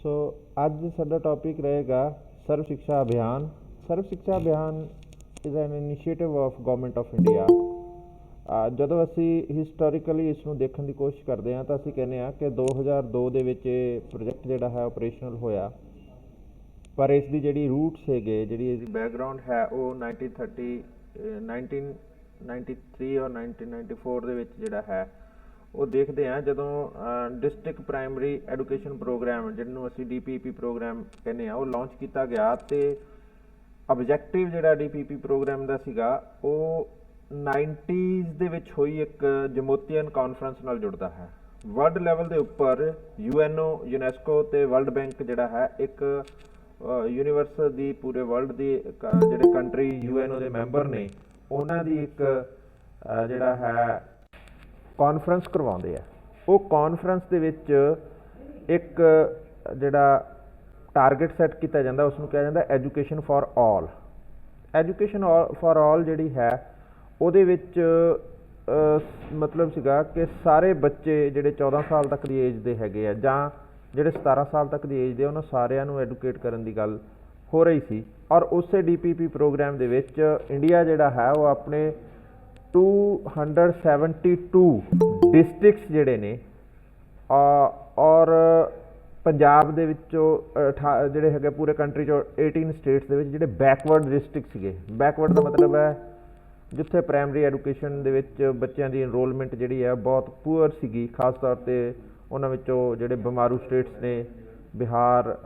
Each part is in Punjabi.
सो ਅੱਜ ਸਾਡਾ ਟੌਪਿਕ ਰਹੇਗਾ ਸਰਵ Shiksha Abhiyan. Sarva Shiksha Abhiyan is an initiative of government of India. ਜਦੋਂ ਅਸੀਂ ਹਿਸਟੋਰੀਕਲੀ ਇਸ ਨੂੰ ਦੇਖਣ ਦੀ ਕੋਸ਼ਿਸ਼ ਕਰਦੇ ਹਾਂ ਤਾਂ ਅਸੀਂ ਕਹਿੰਦੇ ਹਾਂ ਕਿ 2002 ਦੇ ਵਿੱਚ ਇਹ ਪ੍ਰੋਜੈਕਟ ਜਿਹੜਾ ਹੈ ਆਪਰੇਸ਼ਨਲ ਹੋਇਆ, ਪਰ ਇਸ ਦੀ ਜਿਹੜੀ ਰੂਟਸ ਹੈਗੇ, ਜਿਹੜੀ ਇਹਦੀ ਬੈਕਗਰਾਊਂਡ ਹੈ ਉਹ 1993 ਔਰ 1994 ਦੇ ਵਿੱਚ ਜਿਹੜਾ ਹੈ ਉਹ ਦੇਖਦੇ ਹਾਂ। ਜਦੋਂ ਡਿਸਟ੍ਰਿਕਟ ਪ੍ਰਾਇਮਰੀ ਐਜੂਕੇਸ਼ਨ ਪ੍ਰੋਗਰਾਮ, ਜਿਹਨੂੰ ਅਸੀਂ DPP ਪ੍ਰੋਗਰਾਮ ਕਹਿੰਦੇ ਹਾਂ, ਉਹ ਲਾਂਚ ਕੀਤਾ ਗਿਆ ਅਤੇ ਆਬਜੈਕਟਿਵ ਜਿਹੜਾ DPP ਪ੍ਰੋਗਰਾਮ ਦਾ ਸੀਗਾ ਉਹ 90s ਦੇ ਵਿੱਚ ਹੋਈ ਇੱਕ ਜਮੋਤੀਅਨ ਕਾਨਫਰੰਸ ਨਾਲ ਜੁੜਦਾ ਹੈ। ਵਰਲਡ ਲੈਵਲ ਦੇ ਉੱਪਰ UNO, UNESCO ਅਤੇ ਵਰਲਡ ਬੈਂਕ ਜਿਹੜਾ ਹੈ ਇੱਕ ਯੂਨੀਵਰਸ ਦੀ ਪੂਰੇ ਵਰਲਡ ਦੀ ਜਿਹੜੇ ਕੰਟਰੀ UNO ਦੇ ਮੈਂਬਰ ਨੇ ਉਹਨਾਂ ਦੀ ਇੱਕ ਜਿਹੜਾ ਹੈ ਕਾਨਫਰੰਸ ਕਰਵਾਉਂਦੇ ਆ। ਉਹ ਕਾਨਫਰੰਸ ਦੇ ਵਿੱਚ ਇੱਕ ਜਿਹੜਾ ਟਾਰਗੇਟ ਸੈੱਟ ਕੀਤਾ ਜਾਂਦਾ ਉਸ ਨੂੰ ਕਿਹਾ ਜਾਂਦਾ education for all. Education for all ਜਿਹੜੀ ਹੈ ਉਹਦੇ ਵਿੱਚ ਮਤਲਬ ਸੀਗਾ ਕਿ ਸਾਰੇ ਬੱਚੇ ਜਿਹੜੇ 14 ਸਾਲ ਤੱਕ ਦੀ ਏਜ ਦੇ ਹੈਗੇ ਆ ਜਾਂ ਜਿਹੜੇ 17 ਸਾਲ ਤੱਕ ਦੀ ਏਜ ਦੇ, ਉਹਨਾਂ ਸਾਰਿਆਂ ਨੂੰ ਐਡੂਕੇਟ ਕਰਨ ਦੀ ਗੱਲ ਹੋ ਰਹੀ ਸੀ। ਔਰ ਉਸੇ DPP ਪ੍ਰੋਗਰਾਮ ਦੇ ਵਿੱਚ ਇੰਡੀਆ ਜਿਹੜਾ ਹੈ ਉਹ ਆਪਣੇ 272 ਡਿਸਟ੍ਰਿਕਟਸ ਜਿਹੜੇ ਨੇ ਔਰ ਪੰਜਾਬ ਦੇ ਵਿੱਚੋਂ ਜਿਹੜੇ ਹੈਗੇ ਪੂਰੇ ਕੰਟਰੀ 'ਚੋਂ 18 ਸਟੇਟਸ ਦੇ ਵਿੱਚ ਜਿਹੜੇ ਬੈਕਵਰਡ ਡਿਸਟ੍ਰਿਕਟ ਸੀਗੇ। ਬੈਕਵਰਡ ਦਾ ਮਤਲਬ ਹੈ ਜਿੱਥੇ ਪ੍ਰਾਇਮਰੀ ਐਜੂਕੇਸ਼ਨ ਦੇ ਵਿੱਚ ਬੱਚਿਆਂ ਦੀ ਇਨਰੋਲਮੈਂਟ ਜਿਹੜੀ ਹੈ ਬਹੁਤ ਪੂਅਰ ਸੀਗੀ, ਖਾਸ ਤੌਰ 'ਤੇ ਉਹਨਾਂ ਵਿੱਚੋਂ ਜਿਹੜੇ ਬਿਮਾਰੂ ਸਟੇਟਸ ਨੇ ਬਿਹਾਰ,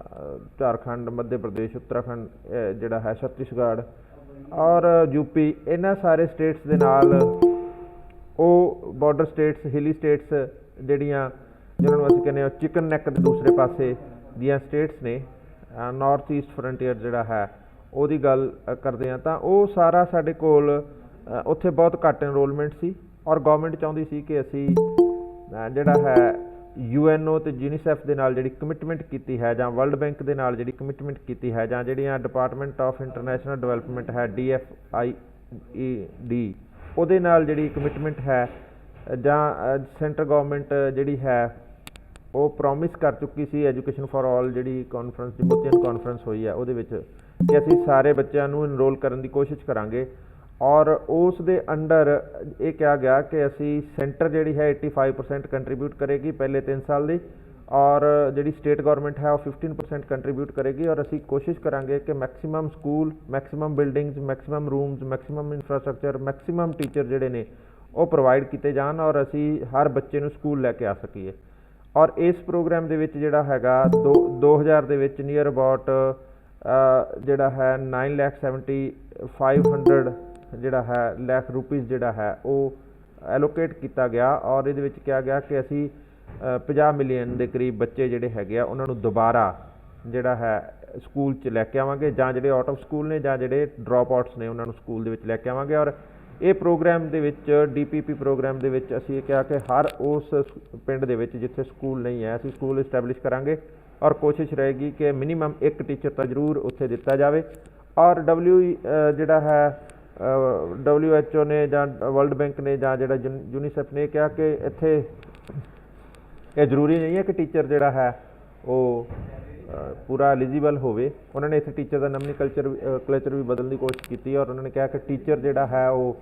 ਝਾਰਖੰਡ, ਮੱਧ ਪ੍ਰਦੇਸ਼, ਉੱਤਰਾਖੰਡ, ਜਿਹੜਾ ਹੈ ਛੱਤੀਸਗੜ੍ਹ ਔਰ UP, ਇਹਨਾਂ ਸਾਰੇ ਸਟੇਟਸ ਦੇ ਨਾਲ ਉਹ ਬਾਰਡਰ ਸਟੇਟਸ, ਹਿਲੀ ਸਟੇਟਸ ਜਿਹੜੀਆਂ ਜਿਹਨਾਂ ਨੂੰ ਅਸੀਂ ਕਹਿੰਦੇ ਹਾਂ ਚਿਕਨ ਨੈਕ ਦੇ ਦੂਸਰੇ ਪਾਸੇ ਦੀਆਂ ਸਟੇਟਸ ਨੇ, ਨਾਰਥ ਈਸਟ ਫਰੰਟੀਅਰ ਜਿਹੜਾ ਹੈ ਉਹਦੀ ਗੱਲ ਕਰਦੇ ਹਾਂ, ਤਾਂ ਉਹ ਸਾਰਾ ਸਾਡੇ ਕੋਲ ਉੱਥੇ ਬਹੁਤ ਘੱਟ ਇਨਰੋਲਮੈਂਟ ਸੀ। ਔਰ ਗੌਰਮੈਂਟ ਚਾਹੁੰਦੀ ਸੀ ਕਿ ਅਸੀਂ ਜਿਹੜਾ ਹੈ UNO ਅਤੇ UNICEF ਦੇ ਨਾਲ ਜਿਹੜੀ ਕਮਿਟਮੈਂਟ ਕੀਤੀ ਹੈ ਜਾਂ ਵਰਲਡ ਬੈਂਕ ਦੇ ਨਾਲ ਜਿਹੜੀ ਕਮਿਟਮੈਂਟ ਕੀਤੀ ਹੈ ਜਾਂ ਜਿਹੜੀਆਂ ਡਿਪਾਰਟਮੈਂਟ ਆਫ ਇੰਟਰਨੈਸ਼ਨਲ ਡਿਵੈਲਪਮੈਂਟ ਹੈ DFID, ਉਹਦੇ ਨਾਲ ਜਿਹੜੀ ਕਮਿਟਮੈਂਟ ਹੈ ਜਾਂ ਸੈਂਟਰ ਗੌਰਮੈਂਟ ਜਿਹੜੀ ਹੈ ਉਹ ਪ੍ਰੋਮਿਸ ਕਰ ਚੁੱਕੀ ਸੀ ਐਜੂਕੇਸ਼ਨ ਫਾਰ ਆਲ ਜਿਹੜੀ ਕਾਨਫਰੰਸ, ਜਮੋਤੀਅਨ ਕਾਨਫਰੰਸ ਹੋਈ ਹੈ ਉਹਦੇ ਵਿੱਚ, ਕਿ ਅਸੀਂ ਸਾਰੇ ਬੱਚਿਆਂ ਨੂੰ ਇਨਰੋਲ ਕਰਨ ਦੀ ਕੋਸ਼ਿਸ਼ ਕਰਾਂਗੇ। ਔਰ ਉਸ ਦੇ ਅੰਡਰ ਇਹ ਕਿਹਾ ਗਿਆ ਕਿ ਅਸੀਂ ਸੈਂਟਰ ਜਿਹੜੀ ਹੈ 85% ਕੰਟਰੀਬਿਊਟ ਕਰੇਗੀ ਪਹਿਲੇ 3 ਸਾਲ ਦੀ, ਔਰ ਜਿਹੜੀ ਸਟੇਟ ਗੌਰਮੈਂਟ ਹੈ ਉਹ 15% ਕੰਟਰੀਬਿਊਟ ਕਰੇਗੀ। ਔਰ ਅਸੀਂ ਕੋਸ਼ਿਸ਼ ਕਰਾਂਗੇ ਕਿ maximum school, maximum buildings, maximum rooms, maximum infrastructure, maximum teacher ਜਿਹੜੇ ਨੇ ਉਹ ਪ੍ਰੋਵਾਈਡ ਕੀਤੇ ਜਾਣ ਔਰ ਅਸੀਂ ਹਰ ਬੱਚੇ ਨੂੰ ਸਕੂਲ ਲੈ ਕੇ ਆ ਸਕੀਏ। ਔਰ ਇਸ ਪ੍ਰੋਗਰਾਮ ਦੇ ਵਿੱਚ ਜਿਹੜਾ ਹੈਗਾ 2000 ਦੇ ਵਿੱਚ ਨੀਅਰ ਅਬਾਊਟ ਜਿਹੜਾ ਹੈ 9,75,500 ਜਿਹੜਾ ਹੈ ਲੱਖ ਰੁਪੀਜ਼ ਜਿਹੜਾ ਹੈ ਉਹ ਐਲੋਕੇਟ ਕੀਤਾ ਗਿਆ। ਔਰ ਇਹਦੇ ਵਿੱਚ ਕਿਹਾ ਗਿਆ ਕਿ ਅਸੀਂ 50 ਮਿਲੀਅਨ ਦੇ ਕਰੀਬ ਬੱਚੇ ਜਿਹੜੇ ਹੈਗੇ ਆ ਉਹਨਾਂ ਨੂੰ ਦੁਬਾਰਾ ਜਿਹੜਾ ਹੈ ਸਕੂਲ 'ਚ ਲੈ ਕੇ ਆਵਾਂਗੇ, ਜਾਂ ਜਿਹੜੇ ਆਊਟ ਆਫ ਸਕੂਲ ਨੇ ਜਾਂ ਜਿਹੜੇ ਡਰੋਪ ਆਊਟਸ ਨੇ ਉਹਨਾਂ ਨੂੰ ਸਕੂਲ ਦੇ ਵਿੱਚ ਲੈ ਕੇ ਆਵਾਂਗੇ। ਔਰ ਇਹ ਪ੍ਰੋਗਰਾਮ ਦੇ ਵਿੱਚ DPP ਪ੍ਰੋਗਰਾਮ ਦੇ ਵਿੱਚ ਅਸੀਂ ਇਹ ਕਿਹਾ ਕਿ ਹਰ ਉਸ ਪਿੰਡ ਦੇ ਵਿੱਚ ਜਿੱਥੇ ਸਕੂਲ ਨਹੀਂ ਹੈ ਅਸੀਂ ਸਕੂਲ ਇਸਟੈਬਲਿਸ਼ ਕਰਾਂਗੇ ਔਰ ਕੋਸ਼ਿਸ਼ ਰਹੇਗੀ ਕਿ ਮਿਨੀਮਮ ਇੱਕ ਟੀਚਰ ਤਾਂ ਜ਼ਰੂਰ ਉੱਥੇ ਦਿੱਤਾ ਜਾਵੇ। ਔਰ ਜਿਹੜਾ ਹੈ WHO ਨੇ ਜਾਂ ਵਰਲਡ ਬੈਂਕ ਨੇ ਜਾਂ ਜਿਹੜਾ UNICEF ਨੇ ਕਿਹਾ ਕਿ ਇੱਥੇ ਇਹ ਜ਼ਰੂਰੀ ਨਹੀਂ ਹੈ ਕਿ ਟੀਚਰ ਜਿਹੜਾ ਹੈ ਉਹ ਪੂਰਾ ਐਲੀਜੀਬਲ ਹੋਵੇ। ਉਹਨਾਂ ਨੇ ਇੱਥੇ ਟੀਚਰ ਦਾ ਨੋਮੀਨਕਲਚਰ ਵੀ ਬਦਲਣ ਦੀ ਕੋਸ਼ਿਸ਼ ਕੀਤੀ ਔਰ ਉਹਨਾਂ ਨੇ ਕਿਹਾ ਕਿ ਟੀਚਰ ਜਿਹੜਾ ਹੈ ਉਹ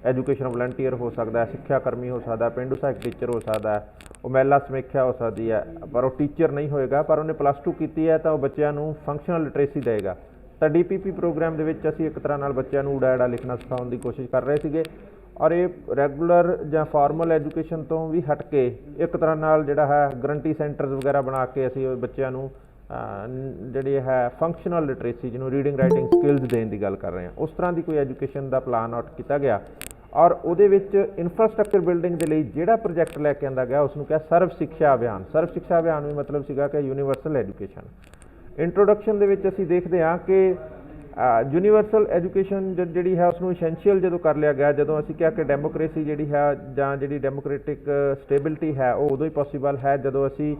ਐਜੂਕੇਸ਼ਨ ਵਲੰਟੀਅਰ ਹੋ ਸਕਦਾ ਹੈ, ਸਿੱਖਿਆ ਕਰਮੀ ਹੋ ਸਕਦਾ, ਪੇਂਡੂ ਸਹਾਇਕ ਟੀਚਰ ਹੋ ਸਕਦਾ ਹੈ, ਉਹ ਮਹਿਲਾ ਸਮੀਖਿਆ ਹੋ ਸਕਦੀ ਹੈ, ਪਰ ਉਹ ਟੀਚਰ ਨਹੀਂ ਹੋਏਗਾ। ਪਰ ਉਹਨੇ +2 ਕੀਤੀ ਹੈ ਤਾਂ ਉਹ ਬੱਚਿਆਂ ਨੂੰ ਫੰਕਸ਼ਨਲ ਲਿਟਰੇਸੀ ਦੇਵੇਗਾ। ਤਾਂ DPP ਪ੍ਰੋਗਰਾਮ ਦੇ ਵਿੱਚ ਅਸੀਂ ਇੱਕ ਤਰ੍ਹਾਂ ਨਾਲ ਬੱਚਿਆਂ ਨੂੰ ਊੜਾ ਐੜਾ ਲਿਖਣਾ ਸਿਖਾਉਣ ਦੀ ਕੋਸ਼ਿਸ਼ ਕਰ ਰਹੇ ਸੀਗੇ। ਔਰ ਇਹ ਰੈਗੂਲਰ ਜਾਂ ਫਾਰਮਲ ਐਜੂਕੇਸ਼ਨ ਤੋਂ ਵੀ ਹਟ ਕੇ ਇੱਕ ਤਰ੍ਹਾਂ ਨਾਲ ਜਿਹੜਾ ਹੈ ਗਰੰਟੀ ਸੈਂਟਰਸ ਵਗੈਰਾ ਬਣਾ ਕੇ ਅਸੀਂ ਬੱਚਿਆਂ ਨੂੰ ਜਿਹੜੀ ਹੈ ਫੰਕਸ਼ਨਲ ਲਿਟਰੇਸੀ, ਜਿਹਨੂੰ ਰੀਡਿੰਗ ਰਾਈਟਿੰਗ ਸਕਿੱਲਸ ਦੇਣ ਦੀ ਗੱਲ ਕਰ ਰਹੇ ਹਾਂ, ਉਸ ਤਰ੍ਹਾਂ ਦੀ ਕੋਈ ਐਜੂਕੇਸ਼ਨ ਦਾ ਪਲਾਨ ਆਊਟ ਕੀਤਾ ਗਿਆ। ਔਰ ਉਹਦੇ ਵਿੱਚ ਇਨਫਰਾਸਟਰਕਚਰ ਬਿਲਡਿੰਗ ਦੇ ਲਈ ਜਿਹੜਾ ਪ੍ਰੋਜੈਕਟ ਲੈ ਕੇ ਆਂਦਾ ਗਿਆ ਉਸ ਨੂੰ ਕਿਹਾ ਸਰਵ ਸਿੱਖਿਆ ਅਭਿਆਨ। ਸਰਵ ਸਿੱਖਿਆ ਅਭਿਆਨ ਵੀ ਮਤਲਬ ਸੀਗਾ ਕਿ ਯੂਨੀਵਰਸਲ ਐਜੂਕੇਸ਼ਨ। ਇੰਟਰੋਡਕਸ਼ਨ ਦੇ ਵਿੱਚ ਅਸੀਂ ਦੇਖਦੇ ਹਾਂ ਕਿ ਯੂਨੀਵਰਸਲ ਐਜੂਕੇਸ਼ਨ ਜਿਹੜੀ ਹੈ ਉਸਨੂੰ essential ਜਦੋਂ ਕਰ ਲਿਆ ਗਿਆ, ਜਦੋਂ ਅਸੀਂ ਕਿਹਾ ਕਿ ਡੈਮੋਕ੍ਰੇਸੀ ਜਿਹੜੀ ਹੈ ਜਾਂ ਜਿਹੜੀ ਡੈਮੋਕ੍ਰੇਟਿਕ ਸਟੇਬਿਲਿਟੀ ਹੈ ਉਹ ਉਦੋਂ ਹੀ ਪੋਸੀਬਲ ਹੈ ਜਦੋਂ ਅਸੀਂ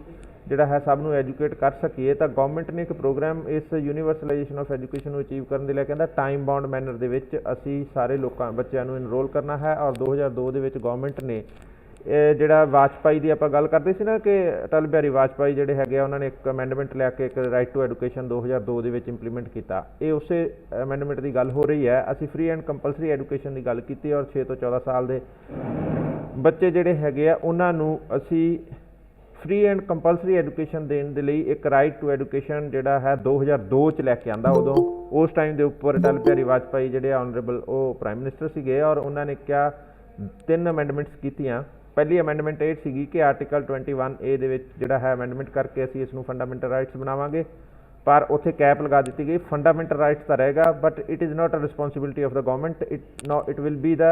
ਜਿਹੜਾ ਹੈ ਸਭ ਨੂੰ ਐਜੂਕੇਟ ਕਰ ਸਕੀਏ। ਤਾਂ ਗਵਰਨਮੈਂਟ ਨੇ ਇੱਕ ਪ੍ਰੋਗਰਾਮ ਇਸ ਯੂਨੀਵਰਸਲਾਈਜੇਸ਼ਨ ਆਫ ਐਜੂਕੇਸ਼ਨ ਨੂੰ ਅਚੀਵ ਕਰਨ ਦੇ ਲਈ ਕਹਿੰਦਾ ਟਾਈਮ ਬਾਉਂਡ ਮੈਨਰ ਦੇ ਵਿੱਚ ਅਸੀਂ ਸਾਰੇ ਬੱਚਿਆਂ ਨੂੰ ਇਨਰੋਲ ਕਰਨਾ ਹੈ। ਔਰ 2002 ਦੇ ਵਿੱਚ ਗਵਰਨਮੈਂਟ ਨੇ ਇਹ ਜਿਹੜਾ ਵਾਜਪਾਈ ਦੀ ਆਪਾਂ ਗੱਲ ਕਰਦੇ ਸੀ ਨਾ ਕਿ ਅਟਲ ਬਿਹਾਰੀ ਵਾਜਪਾਈ ਜਿਹੜੇ ਹੈਗੇ ਆ ਉਹਨਾਂ ਨੇ ਇੱਕ ਅਮੈਂਡਮੈਂਟ ਲਿਆ ਕੇ ਇੱਕ ਰਾਈਟ ਟੂ ਐਜੂਕੇਸ਼ਨ 2002 ਦੇ ਵਿੱਚ ਇੰਪਲੀਮੈਂਟ ਕੀਤਾ। ਇਹ ਉਸੇ ਅਮੈਂਡਮੈਂਟ ਦੀ ਗੱਲ ਹੋ ਰਹੀ ਹੈ। ਅਸੀਂ ਫ੍ਰੀ ਐਂਡ ਕੰਪਲਸਰੀ ਐਜੂਕੇਸ਼ਨ ਦੀ ਗੱਲ ਕੀਤੀ ਔਰ 6 ਤੋਂ 14 ਸਾਲ ਦੇ ਬੱਚੇ ਜਿਹੜੇ ਹੈਗੇ ਆ ਉਹਨਾਂ ਨੂੰ ਅਸੀਂ ਫ੍ਰੀ ਐਂਡ ਕੰਪਲਸਰੀ ਐਜੂਕੇਸ਼ਨ ਦੇਣ ਦੇ ਲਈ ਇੱਕ ਰਾਈਟ ਟੂ ਐਜੂਕੇਸ਼ਨ ਜਿਹੜਾ ਹੈ 2002 ਚ ਲੈ ਕੇ ਆਂਦਾ। ਉਦੋਂ ਉਸ ਟਾਈਮ ਦੇ ਉੱਪਰ ਅਟਲ ਬਿਹਾਰੀ ਵਾਜਪਾਈ ਜਿਹੜੇ ਆਨਰੇਬਲ ਉਹ ਪ੍ਰਾਈਮ ਮਿਨਿਸਟਰ ਸੀਗੇ ਔਰ ਉਹਨਾਂ ਨੇ ਕਿਹਾ 3 ਅਮੈਂਡਮੈਂਟਸ ਕੀਤੀਆਂ। ਪਹਿਲੀ ਅਮੈਂਡਮੈਂਟ ਇਹ ਸੀਗੀ ਕਿ ਆਰਟੀਕਲ 21A ਦੇ ਵਿੱਚ ਜਿਹੜਾ ਹੈ ਅਮੈਂਡਮੈਂਟ ਕਰਕੇ ਅਸੀਂ ਇਸ ਨੂੰ ਫੰਡਾਮੈਂਟਲ ਰਾਈਟਸ ਬਣਾਵਾਂਗੇ, ਪਰ ਉੱਥੇ ਕੈਪ ਲਗਾ ਦਿੱਤੀ ਗਈ ਫੰਡਾਮੈਂਟਲ ਰਾਈਟਸ ਤਾਂ ਰਹੇਗਾ but it is not a responsibility of the government, it will be the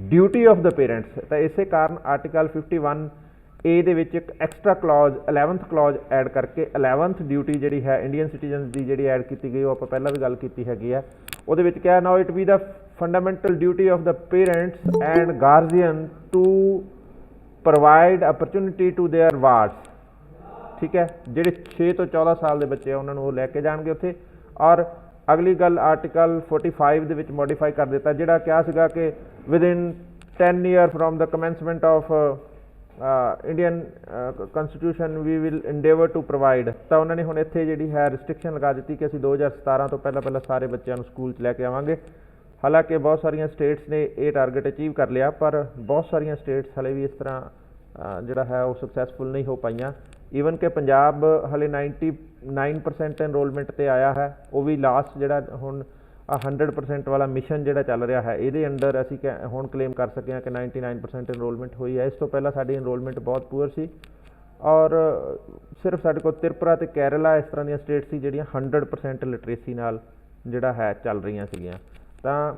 duty of the parents. ਤਾਂ ਇਸੇ ਕਾਰਨ ਆਰਟੀਕਲ 51A ਦੇ ਵਿੱਚ ਇੱਕ extra clause 11th clause add ਕਰਕੇ 11th ਡਿਊਟੀ ਜਿਹੜੀ ਹੈ ਇੰਡੀਅਨ ਸਿਟੀਜ਼ਨਸ ਦੀ ਜਿਹੜੀ ਐਡ ਕੀਤੀ ਗਈ ਉਹ ਆਪਾਂ ਪਹਿਲਾਂ ਵੀ ਗੱਲ ਕੀਤੀ ਹੈਗੀ ਹੈ। ਉਹਦੇ ਵਿੱਚ ਕਿਹਾ now it be the fundamental duty of the parents and guardian to provide opportunity to their wards. ਠੀਕ ਹੈ, ਜਿਹੜੇ 6 ਤੋਂ 14 ਸਾਲ ਦੇ ਬੱਚੇ ਆ ਉਹਨਾਂ ਨੂੰ ਉਹ ਲੈ ਕੇ ਜਾਣਗੇ ਉੱਥੇ। ਔਰ ਅਗਲੀ ਗੱਲ ਆਰਟੀਕਲ 45 ਦੇ ਵਿੱਚ ਮੋਡੀਫਾਈ ਕਰ ਦਿੱਤਾ, ਜਿਹੜਾ ਕਿਹਾ ਸੀਗਾ ਕਿ within 10 year from the commencement of Indian constitution we will endeavour to provide. ਤਾਂ ਉਹਨਾਂ ਨੇ ਹੁਣ ਇੱਥੇ ਜਿਹੜੀ ਹੈ ਰਿਸਟ੍ਰਿਕਸ਼ਨ ਲਗਾ ਦਿੱਤੀ ਕਿ ਅਸੀਂ 2017 ਤੋਂ ਪਹਿਲਾਂ ਸਾਰੇ ਬੱਚਿਆਂ ਨੂੰ ਸਕੂਲ 'ਚ ਲੈ ਕੇ ਆਵਾਂਗੇ। ਹਾਲਾਂਕਿ ਬਹੁਤ ਸਾਰੀਆਂ ਸਟੇਟਸ ਨੇ ਇਹ ਟਾਰਗੇਟ ਅਚੀਵ ਕਰ ਲਿਆ, ਪਰ ਬਹੁਤ ਸਾਰੀਆਂ ਸਟੇਟਸ ਹਲੇ ਵੀ ਇਸ ਤਰ੍ਹਾਂ ਜਿਹੜਾ ਹੈ ਉਹ ਸਕਸੈਸਫੁਲ ਨਹੀਂ ਹੋ ਪਾਈਆਂ। ਈਵਨ ਕਿ ਪੰਜਾਬ ਹਲੇ 99% ਇਨਰੋਲਮੈਂਟ 'ਤੇ ਆਇਆ ਹੈ, ਉਹ ਵੀ ਲਾਸਟ ਜਿਹੜਾ ਹੁਣ 100% ਵਾਲਾ ਮਿਸ਼ਨ ਜਿਹੜਾ ਚੱਲ ਰਿਹਾ ਹੈ ਇਹਦੇ ਅੰਡਰ ਅਸੀਂ ਹੁਣ ਕਲੇਮ ਕਰ ਸਕੇ ਹਾਂ ਕਿ 99% ਇਨਰੋਲਮੈਂਟ ਹੋਈ ਹੈ। ਇਸ ਤੋਂ ਪਹਿਲਾਂ ਸਾਡੀ ਇਨਰੋਲਮੈਂਟ ਬਹੁਤ ਪੂਅਰ ਸੀ ਔਰ ਸਿਰਫ ਸਾਡੇ ਕੋਲ ਤ੍ਰਿਪੁਰਾ ਅਤੇ ਕੇਰਲਾ ਇਸ ਤਰ੍ਹਾਂ ਦੀਆਂ ਸਟੇਟਸ ਸੀ ਜਿਹੜੀਆਂ 100% ਲਿਟਰੇਸੀ ਨਾਲ ਜਿਹੜਾ ਹੈ ਚੱਲ ਰਹੀਆਂ ਸੀਗੀਆਂ। ਤਾਂ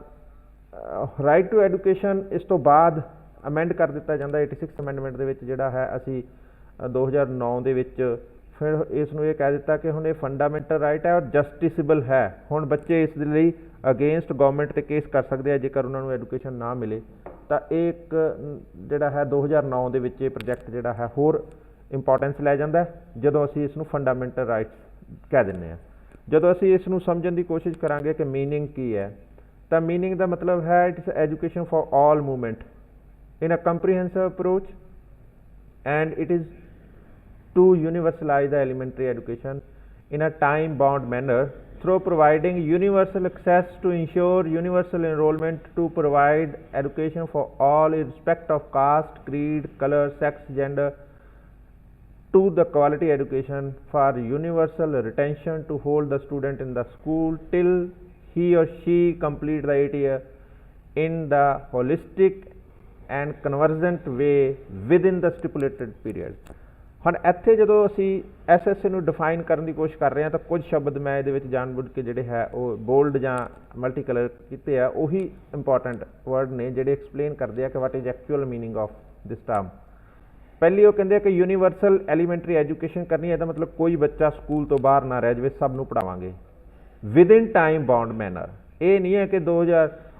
ਰਾਈਟ ਟੂ ਐਜੂਕੇਸ਼ਨ ਇਸ ਤੋਂ ਬਾਅਦ ਅਮੈਂਡ ਕਰ ਦਿੱਤਾ ਜਾਂਦਾ 86 ਅਮੈਂਡਮੈਂਟ ਦੇ ਵਿੱਚ, ਜਿਹੜਾ ਹੈ ਅਸੀਂ 2009 ਦੇ ਵਿੱਚ ਫਿਰ ਇਸ ਨੂੰ ਇਹ ਕਹਿ ਦਿੱਤਾ ਕਿ ਹੁਣ ਇਹ ਫੰਡਾਮੈਂਟਲ ਰਾਈਟ ਹੈ ਔਰ ਜਸਟਿਸੇਬਲ ਹੈ। ਹੁਣ ਬੱਚੇ ਇਸ ਦੇ ਲਈ ਅਗੇਂਸਟ ਗਵਰਨਮੈਂਟ 'ਤੇ ਕੇਸ ਕਰ ਸਕਦੇ ਆ ਜੇਕਰ ਉਹਨਾਂ ਨੂੰ ਐਜੂਕੇਸ਼ਨ ਨਾ ਮਿਲੇ। ਤਾਂ ਇਹ ਇੱਕ ਜਿਹੜਾ ਹੈ 2009 ਦੇ ਵਿੱਚ ਇਹ ਪ੍ਰੋਜੈਕਟ ਜਿਹੜਾ ਹੈ ਹੋਰ ਇੰਪੋਰਟੈਂਸ ਲੈ ਜਾਂਦਾ ਜਦੋਂ ਅਸੀਂ ਇਸ ਨੂੰ ਫੰਡਾਮੈਂਟਲ ਰਾਈਟਸ ਕਹਿ ਦਿੰਦੇ ਹਾਂ। ਜਦੋਂ ਅਸੀਂ ਇਸ ਨੂੰ ਸਮਝਣ ਦੀ ਕੋਸ਼ਿਸ਼ ਕਰਾਂਗੇ ਕਿ ਮੀਨਿੰਗ ਕੀ ਹੈ, ਤਾਂ ਮੀਨਿੰਗ ਦਾ ਮਤਲਬ ਹੈ it's education for all movement in a comprehensive approach, and it is to universalize the elementary education in a time bound manner through providing universal access to ensure universal enrollment, to provide education for all irrespective of caste, creed, color, sex, gender, to the quality education for universal retention, to hold the student in the school till he or she complete the 8 year in the holistic and convergent way within the stipulated period. ਹੁਣ ਇੱਥੇ ਜਦੋਂ ਅਸੀਂ SSA ਨੂੰ ਡਿਫਾਈਨ ਕਰਨ ਦੀ ਕੋਸ਼ਿਸ਼ ਕਰ ਰਹੇ ਹਾਂ ਤਾਂ ਕੁਝ ਸ਼ਬਦ ਮੈਂ ਇਹਦੇ ਵਿੱਚ ਜਾਣਬੁੱਝ ਕੇ ਜਿਹੜੇ ਹੈ ਉਹ ਬੋਲਡ ਜਾਂ ਮਲਟੀ ਕਲਰ ਕੀਤੇ ਆ, ਉਹੀ ਇੰਪੋਰਟੈਂਟ ਵਰਡ ਨੇ ਜਿਹੜੇ ਐਕਸਪਲੇਨ ਕਰਦੇ ਆ ਕਿ what is actual meaning of this term. ਪਹਿਲੀ ਉਹ ਕਹਿੰਦੇ ਆ ਕਿ ਯੂਨੀਵਰਸਲ ਐਲੀਮੈਂਟਰੀ ਐਜੂਕੇਸ਼ਨ ਕਰਨੀ ਹੈ, ਇਹਦਾ ਮਤਲਬ ਕੋਈ ਬੱਚਾ ਸਕੂਲ ਤੋਂ ਬਾਹਰ ਨਾ ਰਹਿ ਜਾਵੇ, ਸਭ ਨੂੰ ਪੜ੍ਹਾਵਾਂਗੇ ਵਿਦਇਨ ਟਾਈਮ ਬਾਉਂਡ ਮੈਨਰ। ਇਹ ਨਹੀਂ ਹੈ ਕਿ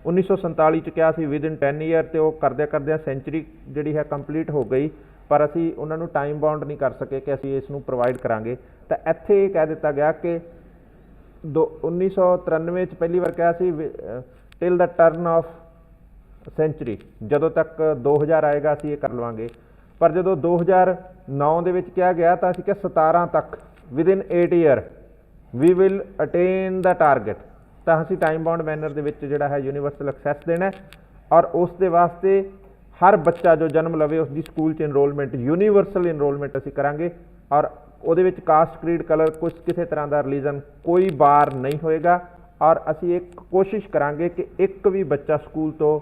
1947 'ਚ ਕਿਹਾ ਸੀ ਵਿਦਇਨ 10 ਈਅਰ, ਅਤੇ ਉਹ ਕਰਦਿਆਂ ਸੈਂਚੁਰੀ ਜਿਹੜੀ ਹੈ ਕੰਪਲੀਟ ਹੋ ਗਈ ਪਰ ਅਸੀਂ ਉਹਨਾਂ ਨੂੰ ਟਾਈਮ ਬਾਉਂਡ ਨਹੀਂ ਕਰ ਸਕੇ ਕਿ ਅਸੀਂ ਇਸ ਨੂੰ ਪ੍ਰੋਵਾਈਡ ਕਰਾਂਗੇ। ਤਾਂ ਇੱਥੇ ਇਹ ਕਹਿ ਦਿੱਤਾ ਗਿਆ ਕਿ 1993 'ਚ ਪਹਿਲੀ ਵਾਰ ਕਿਹਾ ਸੀ ਟਿਲ ਦਾ ਟਰਨ ਆਫ ਸੈਂਚੁਰੀ, ਜਦੋਂ ਤੱਕ 2000 ਆਏਗਾ ਅਸੀਂ ਇਹ ਕਰ ਲਵਾਂਗੇ। ਪਰ ਜਦੋਂ 2009 ਦੇ ਵਿੱਚ ਕਿਹਾ ਗਿਆ ਤਾਂ ਅਸੀਂ ਕਿਹਾ 17 ਤੱਕ within 8 year we will attain the target. ਤਾਂ ਅਸੀਂ ਟਾਈਮ ਬਾਉਂਡ ਮੈਨਰ ਦੇ ਵਿੱਚ ਜਿਹੜਾ ਹੈ ਯੂਨੀਵਰਸਲ ਐਕਸੈਸ ਦੇਣਾ ਔਰ ਉਸ ਦੇ ਵਾਸਤੇ ਹਰ ਬੱਚਾ ਜੋ ਜਨਮ ਲਵੇ ਉਸ ਦੀ ਸਕੂਲ 'ਚ ਇਨਰੋਲਮੈਂਟ ਯੂਨੀਵਰਸਲ ਇਨਰੋਲਮੈਂਟ ਅਸੀਂ ਕਰਾਂਗੇ ਔਰ ਉਹਦੇ ਵਿੱਚ ਕਾਸਟ, ਕ੍ਰੀਡ, ਕਲਰ ਕਿਸੇ ਤਰ੍ਹਾਂ ਦਾ ਰਿਲੀਜਨ ਕੋਈ ਬਾਰ ਨਹੀਂ ਹੋਏਗਾ। ਔਰ ਅਸੀਂ ਇੱਕ ਕੋਸ਼ਿਸ਼ ਕਰਾਂਗੇ ਕਿ ਇੱਕ ਵੀ ਬੱਚਾ ਸਕੂਲ ਤੋਂ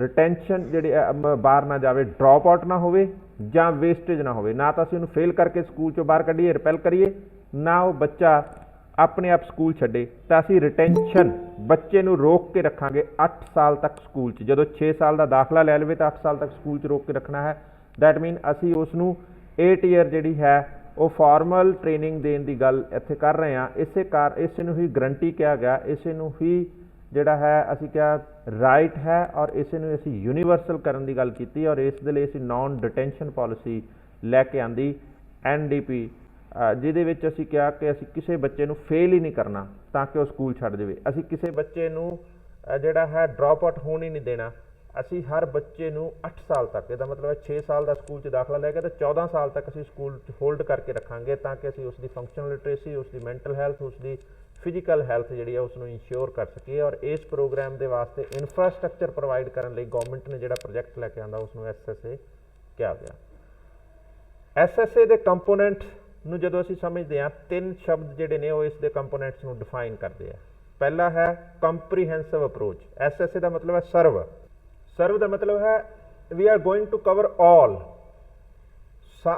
ਰਿਟੈਂਸ਼ਨ ਜਿਹੜੀ ਬਾਹਰ ਨਾ ਜਾਵੇ, ਡਰੋਪ ਆਊਟ ਨਾ ਹੋਵੇ ਜਾਂ ਵੇਸਟੇਜ ਨਾ ਹੋਵੇ। ਨਾ ਤਾਂ ਅਸੀਂ ਉਹਨੂੰ ਫੇਲ ਕਰਕੇ ਸਕੂਲ 'ਚੋਂ ਬਾਹਰ ਕੱਢੀਏ, ਰਿਪੈਲ ਕਰੀਏ, ਨਾ ਉਹ ਬੱਚਾ ਆਪਣੇ ਆਪ ਸਕੂਲ ਛੱਡੇ। ਤਾਂ ਅਸੀਂ ਰਿਟੈਂਸ਼ਨ ਬੱਚੇ ਨੂੰ ਰੋਕ ਕੇ ਰੱਖਾਂਗੇ 8 ਸਾਲ ਤੱਕ ਸਕੂਲ 'ਚ। ਜਦੋਂ 6 ਸਾਲ ਦਾ ਦਾਖਲਾ ਲੈ ਲਵੇ ਤਾਂ 8 ਸਾਲ ਤੱਕ ਸਕੂਲ 'ਚ ਰੋਕ ਕੇ ਰੱਖਣਾ ਹੈ। ਦੈਟ ਮੀਨ ਅਸੀਂ ਉਸ ਨੂੰ 8 ਈਅਰ ਜਿਹੜੀ ਹੈ ਉਹ ਫਾਰਮਲ ਟ੍ਰੇਨਿੰਗ ਦੇਣ ਦੀ ਗੱਲ ਇੱਥੇ ਕਰ ਰਹੇ ਹਾਂ। ਇਸੇ ਨੂੰ ਹੀ ਗਰੰਟੀ ਕਿਹਾ ਗਿਆ, ਇਸੇ ਨੂੰ ਹੀ ਜਿਹੜਾ ਹੈ ਅਸੀਂ ਕਿਹਾ ਰਾਈਟ ਹੈ ਔਰ ਇਸੇ ਨੂੰ ਅਸੀਂ ਯੂਨੀਵਰਸਲ ਕਰਨ ਦੀ ਗੱਲ ਕੀਤੀ ਔਰ ਇਸ ਦੇ ਲਈ ਅਸੀਂ ਨੌਨ ਡਿਟੈਂਸ਼ਨ ਪੋਲਿਸੀ ਲੈ ਕੇ ਆਂਦੀ NDP, ਜਿਹਦੇ ਵਿੱਚ ਅਸੀਂ ਕਿਹਾ ਕਿ ਅਸੀਂ ਕਿਸੇ ਬੱਚੇ ਨੂੰ ਫੇਲ ਹੀ ਨਹੀਂ ਕਰਨਾ ਤਾਂ ਕਿ ਉਹ ਸਕੂਲ ਛੱਡ ਜਾਵੇ। ਅਸੀਂ ਕਿਸੇ ਬੱਚੇ ਨੂੰ ਜਿਹੜਾ ਹੈ ਡਰੋਪ ਆਊਟ ਹੋਣ ਹੀ ਨਹੀਂ ਦੇਣਾ ਅਸੀਂ ਹਰ ਬੱਚੇ ਨੂੰ 8 ਸਾਲ ਤੱਕ, ਇਹਦਾ ਮਤਲਬ ਹੈ 6 ਸਾਲ ਦਾ ਸਕੂਲ 'ਚ ਦਾਖਲਾ ਲੈ ਕੇ ਤਾਂ 14 ਸਾਲ ਤੱਕ ਅਸੀਂ ਸਕੂਲ 'ਚ ਹੋਲਡ ਕਰਕੇ ਰੱਖਾਂਗੇ, ਤਾਂ ਕਿ ਅਸੀਂ ਉਸ ਦੀ ਫੰਕਸ਼ਨਲ ਲਿਟਰੇਸੀ, ਉਸ ਦੀ ਮੈਂਟਲ ਹੈਲਥ, ਉਸ ਦੀ ਫਿਜ਼ੀਕਲ ਹੈਲਥ ਜਿਹੜੀ ਹੈ ਉਸ ਨੂੰ ਇੰਸ਼ੋਰ ਕਰ ਸਕੀਏ। ਔਰ ਇਸ ਪ੍ਰੋਗਰਾਮ ਦੇ ਵਾਸਤੇ ਇਨਫਰਾਸਟਰਕਚਰ ਪ੍ਰੋਵਾਈਡ ਕਰਨ ਲਈ ਗਵਰਨਮੈਂਟ ਨੇ ਜਿਹੜਾ ਪ੍ਰੋਜੈਕਟ ਲੈ ਕੇ ਆਂਦਾ ਉਸ ਨੂੰ SSA ਕਿਹਾ ਗਿਆ। SSA ਦੇ ਕੰਪੋਨੈਂਟ ਨੂੰ ਜਦੋਂ ਅਸੀਂ ਸਮਝਦੇ ਹਾਂ, 3 ਸ਼ਬਦ ਜਿਹੜੇ ਨੇ ਉਹ ਇਸ ਦੇ ਕੰਪੋਨੈਂਟਸ ਨੂੰ ਡਿਫਾਈਨ ਕਰਦੇ ਆ। ਪਹਿਲਾ ਹੈ ਕੰਪਰੀਹੈਂਸਿਵ ਅਪਰੋਚ। SSA ਦਾ ਮਤਲਬ ਹੈ ਸਰਵ। ਸਰਵ ਦਾ ਮਤਲਬ ਹੈ we are going to cover all,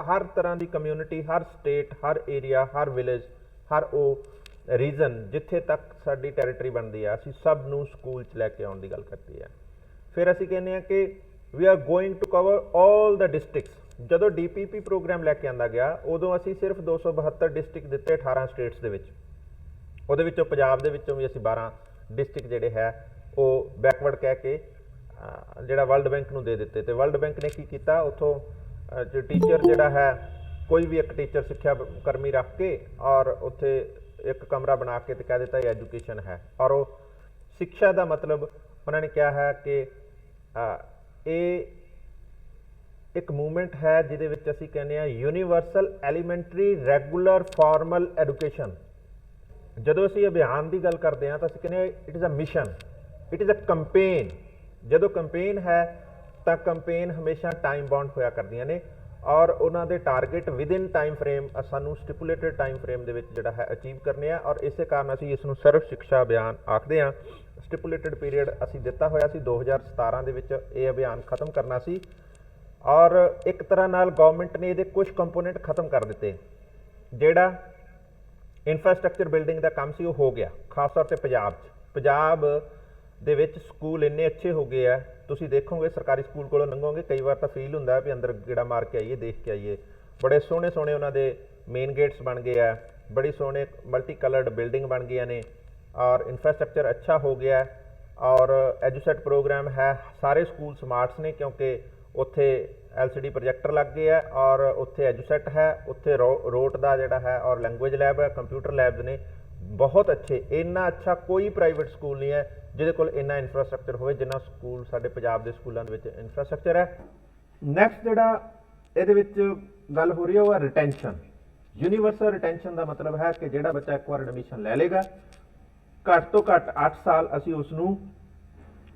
ਹਰ ਤਰ੍ਹਾਂ ਦੀ ਕਮਿਊਨਿਟੀ, ਹਰ ਸਟੇਟ, ਹਰ ਏਰੀਆ, ਹਰ ਵਿਲੇਜ, ਹਰ ਉਹ ਰੀਜਨ ਜਿੱਥੇ ਤੱਕ ਸਾਡੀ ਟੈਰੀਟਰੀ ਬਣਦੀ ਆ, ਅਸੀਂ ਸਭ ਨੂੰ ਸਕੂਲ 'ਚ ਲੈ ਕੇ ਆਉਣ ਦੀ ਗੱਲ ਕਰਦੀ ਹੈ। ਫਿਰ ਅਸੀਂ ਕਹਿੰਦੇ ਹਾਂ ਕਿ we are going to cover all the districts. ਜਦੋਂ DPP ਪ੍ਰੋਗਰਾਮ ਲੈ ਕੇ ਆਂਦਾ ਗਿਆ ਉਦੋਂ ਅਸੀਂ ਸਿਰਫ 272 ਡਿਸਟ੍ਰਿਕਟ ਦਿੱਤੇ 18 ਸਟੇਟਸ ਦੇ ਵਿੱਚ। ਉਹਦੇ ਵਿੱਚੋਂ ਪੰਜਾਬ ਦੇ ਵਿੱਚੋਂ ਵੀ ਅਸੀਂ 12 ਡਿਸਟ੍ਰਿਕਟ ਜਿਹੜੇ ਹੈ ਉਹ ਬੈਕਵਰਡ ਕਹਿ ਕੇ ਜਿਹੜਾ ਵਰਲਡ ਬੈਂਕ ਨੂੰ ਦੇ ਦਿੱਤੇ। ਤੇ ਵਰਲਡ ਬੈਂਕ ਨੇ ਕੀ ਕੀਤਾ, ਉੱਥੋਂ ਟੀਚਰ ਜਿਹੜਾ ਹੈ, ਕੋਈ ਵੀ ਇੱਕ ਟੀਚਰ ਸਿੱਖਿਆ ਕਰਮੀ ਰੱਖ ਕੇ ਔਰ ਉੱਥੇ ਇੱਕ ਕਮਰਾ ਬਣਾ ਕੇ ਤੇ ਕਹਿ ਦਿੱਤਾ ਇਹ ਐਜੂਕੇਸ਼ਨ ਹੈ। ਔਰ ਉਹ ਸਿੱਖਿਆ ਦਾ ਮਤਲਬ ਉਹਨਾਂ ਨੇ ਕਿਹਾ ਹੈ ਕਿ ਇਹ ਇੱਕ ਮੂਵਮੈਂਟ ਹੈ ਜਿਹਦੇ ਵਿੱਚ ਅਸੀਂ ਕਹਿੰਦੇ ਹਾਂ universal elementary regular formal education. ਜਦੋਂ ਅਸੀਂ ਅਭਿਆਨ ਦੀ ਗੱਲ ਕਰਦੇ ਹਾਂ ਤਾਂ ਅਸੀਂ ਕਹਿੰਦੇ ਹਾਂ it is a mission, it is a campaign. ਜਦੋਂ ਕੰਪੇਨ ਹੈ ਤਾਂ ਕੰਪੇਨ ਹਮੇਸ਼ਾ ਟਾਈਮ ਬਾਉਂਡ ਹੋਇਆ ਕਰਦੀਆਂ ਨੇ ਔਰ ਉਹਨਾਂ ਦੇ ਟਾਰਗੇਟ ਵਿਦਿਨ ਟਾਈਮ ਫਰੇਮ ਸਾਨੂੰ ਸਟਿਪੂਲੇਟਡ ਟਾਈਮ ਫਰੇਮ ਦੇ ਵਿੱਚ ਜਿਹੜਾ ਹੈ ਅਚੀਵ ਕਰਨੇ ਆ। ਔਰ ਇਸੇ ਕਾਰਨ ਅਸੀਂ ਇਸ ਨੂੰ ਸਰਵ ਸਿੱਖਿਆ ਅਭਿਆਨ ਆਖਦੇ ਹਾਂ। ਸਟਿਪੂਲੇਟਡ ਪੀਰੀਅਡ ਅਸੀਂ ਦਿੱਤਾ ਹੋਇਆ ਸੀ 2017 ਦੇ ਵਿੱਚ ਇਹ ਅਭਿਆਨ ਖਤਮ ਕਰਨਾ ਸੀ ਔਰ ਇੱਕ ਤਰ੍ਹਾਂ ਨਾਲ ਗਵਰਨਮੈਂਟ ਨੇ ਇਹਦੇ ਕੁਝ ਕੰਪੋਨੈਂਟ ਖਤਮ ਕਰ ਦਿੱਤੇ। ਜਿਹੜਾ ਇਨਫਰਾਸਟਰਕਚਰ ਬਿਲਡਿੰਗ ਦਾ ਕੰਮ ਸੀ ਉਹ ਹੋ ਗਿਆ, ਖਾਸ ਤੌਰ 'ਤੇ ਪੰਜਾਬ 'ਚ। ਪੰਜਾਬ ਦੇ ਵਿੱਚ ਸਕੂਲ ਇੰਨੇ ਅੱਛੇ ਹੋ ਗਏ ਆ, ਤੁਸੀਂ ਦੇਖੋਗੇ ਸਰਕਾਰੀ ਸਕੂਲ ਕੋਲੋਂ ਲੰਘੋਗੇ ਕਈ ਵਾਰ ਤਾਂ ਫੀਲ ਹੁੰਦਾ ਵੀ ਅੰਦਰ ਗੇੜਾ ਮਾਰ ਕੇ ਆਈਏ, ਦੇਖ ਕੇ ਆਈਏ। ਬੜੇ ਸੋਹਣੇ ਸੋਹਣੇ ਉਹਨਾਂ ਦੇ ਮੇਨ ਗੇਟਸ ਬਣ ਗਏ ਆ, ਬੜੀ ਸੋਹਣੇ ਮਲਟੀ ਕਲਰਡ ਬਿਲਡਿੰਗ ਬਣ ਗਈਆਂ ਨੇ ਔਰ ਇਨਫਰਾਸਟਰਕਚਰ ਅੱਛਾ ਹੋ ਗਿਆ ਔਰ ਐਜੂਸੈਟ ਪ੍ਰੋਗਰਾਮ ਹੈ। ਸਾਰੇ ਸਕੂਲ ਸਮਾਰਟਸ ਨੇ ਕਿਉਂਕਿ ਉੱਥੇ LCD ਪ੍ਰੋਜੈਕਟਰ ਲੱਗ ਗਏ ਆ ਔਰ ਉੱਥੇ ਐਜੂਸੈਟ ਹੈ, ਉੱਥੇ ਰੋਟ ਦਾ ਜਿਹੜਾ ਹੈ ਔਰ ਲੈਂਗੁਏਜ ਲੈਬ ਹੈ, ਕੰਪਿਊਟਰ ਲੈਬਸ ਨੇ, ਬਹੁਤ ਅੱਛੇ। ਇੰਨਾ ਅੱਛਾ ਕੋਈ ਪ੍ਰਾਈਵੇਟ ਸਕੂਲ ਨਹੀਂ ਹੈ ਜਿਹਦੇ ਕੋਲ ਇੰਨਾ ਇਨਫਰਾਸਟਰਕਚਰ ਹੋਵੇ ਜਿੰਨਾ ਸਕੂਲ ਸਾਡੇ ਪੰਜਾਬ ਦੇ ਸਕੂਲਾਂ ਦੇ ਵਿੱਚ ਇਨਫਰਾਸਟਰਕਚਰ ਹੈ। ਨੈਕਸਟ ਜਿਹੜਾ ਇਹਦੇ ਵਿੱਚ ਗੱਲ ਹੋ ਰਹੀ ਹੈ ਉਹ ਹੈ ਰਿਟੈਂਸ਼ਨ। ਯੂਨੀਵਰਸਲ ਰਿਟੈਂਸ਼ਨ ਦਾ ਮਤਲਬ ਹੈ ਕਿ ਜਿਹੜਾ ਬੱਚਾ ਇੱਕ ਵਾਰ ਐਡਮਿਸ਼ਨ ਲੈ ਲੇਗਾ, ਘੱਟ ਤੋਂ ਘੱਟ 8 ਸਾਲ ਅਸੀਂ ਉਸ ਨੂੰ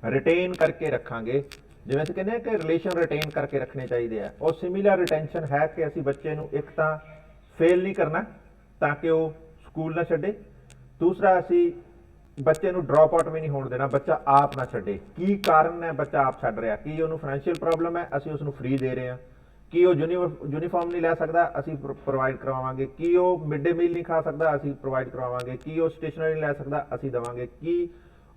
ਰਿਟੇਨ ਕਰਕੇ ਰੱਖਾਂਗੇ। ਜਿਵੇਂ ਅਸੀਂ ਕਹਿੰਦੇ ਹਾਂ ਕਿ ਰਿਲੇਸ਼ਨ ਰਿਟੇਨ ਕਰਕੇ ਰੱਖਣੇ ਚਾਹੀਦੇ ਆ, ਉਹ ਸਿਮਿਲਰ ਰਿਟੈਂਸ਼ਨ ਹੈ ਕਿ ਅਸੀਂ ਬੱਚੇ ਨੂੰ ਇੱਕ ਤਾਂ ਫੇਲ ਨਹੀਂ ਕਰਨਾ ਤਾਂ ਕਿ ਉਹ ਸਕੂਲ ਨਾ ਛੱਡੇ, ਦੂਸਰਾ ਅਸੀਂ ਬੱਚੇ ਨੂੰ ਡ੍ਰੌਪ ਆਊਟ ਵੀ ਨਹੀਂ ਹੋਣ ਦੇਣਾ, ਬੱਚਾ ਆਪ ਨਾ ਛੱਡੇ। ਕੀ ਕਾਰਨ ਹੈ ਬੱਚਾ ਆਪ ਛੱਡ ਰਿਹਾ? ਕੀ ਉਹਨੂੰ ਫਾਈਨੈਂਸ਼ੀਅਲ ਪ੍ਰੋਬਲਮ ਹੈ, ਅਸੀਂ ਉਸ ਨੂੰ ਫ੍ਰੀ ਦੇ ਰਹੇ ਹਾਂ। ਕੀ ਉਹ ਯੂਨੀਫਾਰਮ ਨਹੀਂ ਲੈ ਸਕਦਾ, ਅਸੀਂ ਪ੍ਰੋਵਾਈਡ ਕਰਵਾਵਾਂਗੇ। ਕੀ ਉਹ ਮਿਡ ਡੇ ਮੀਲ ਨਹੀਂ ਖਾ ਸਕਦਾ, ਅਸੀਂ ਪ੍ਰੋਵਾਈਡ ਕਰਵਾਵਾਂਗੇ। ਕੀ ਉਹ ਸਟੇਸ਼ਨਰੀ ਨਹੀਂ ਲੈ ਸਕਦਾ, ਅਸੀਂ ਦੇਵਾਂਗੇ। ਕੀ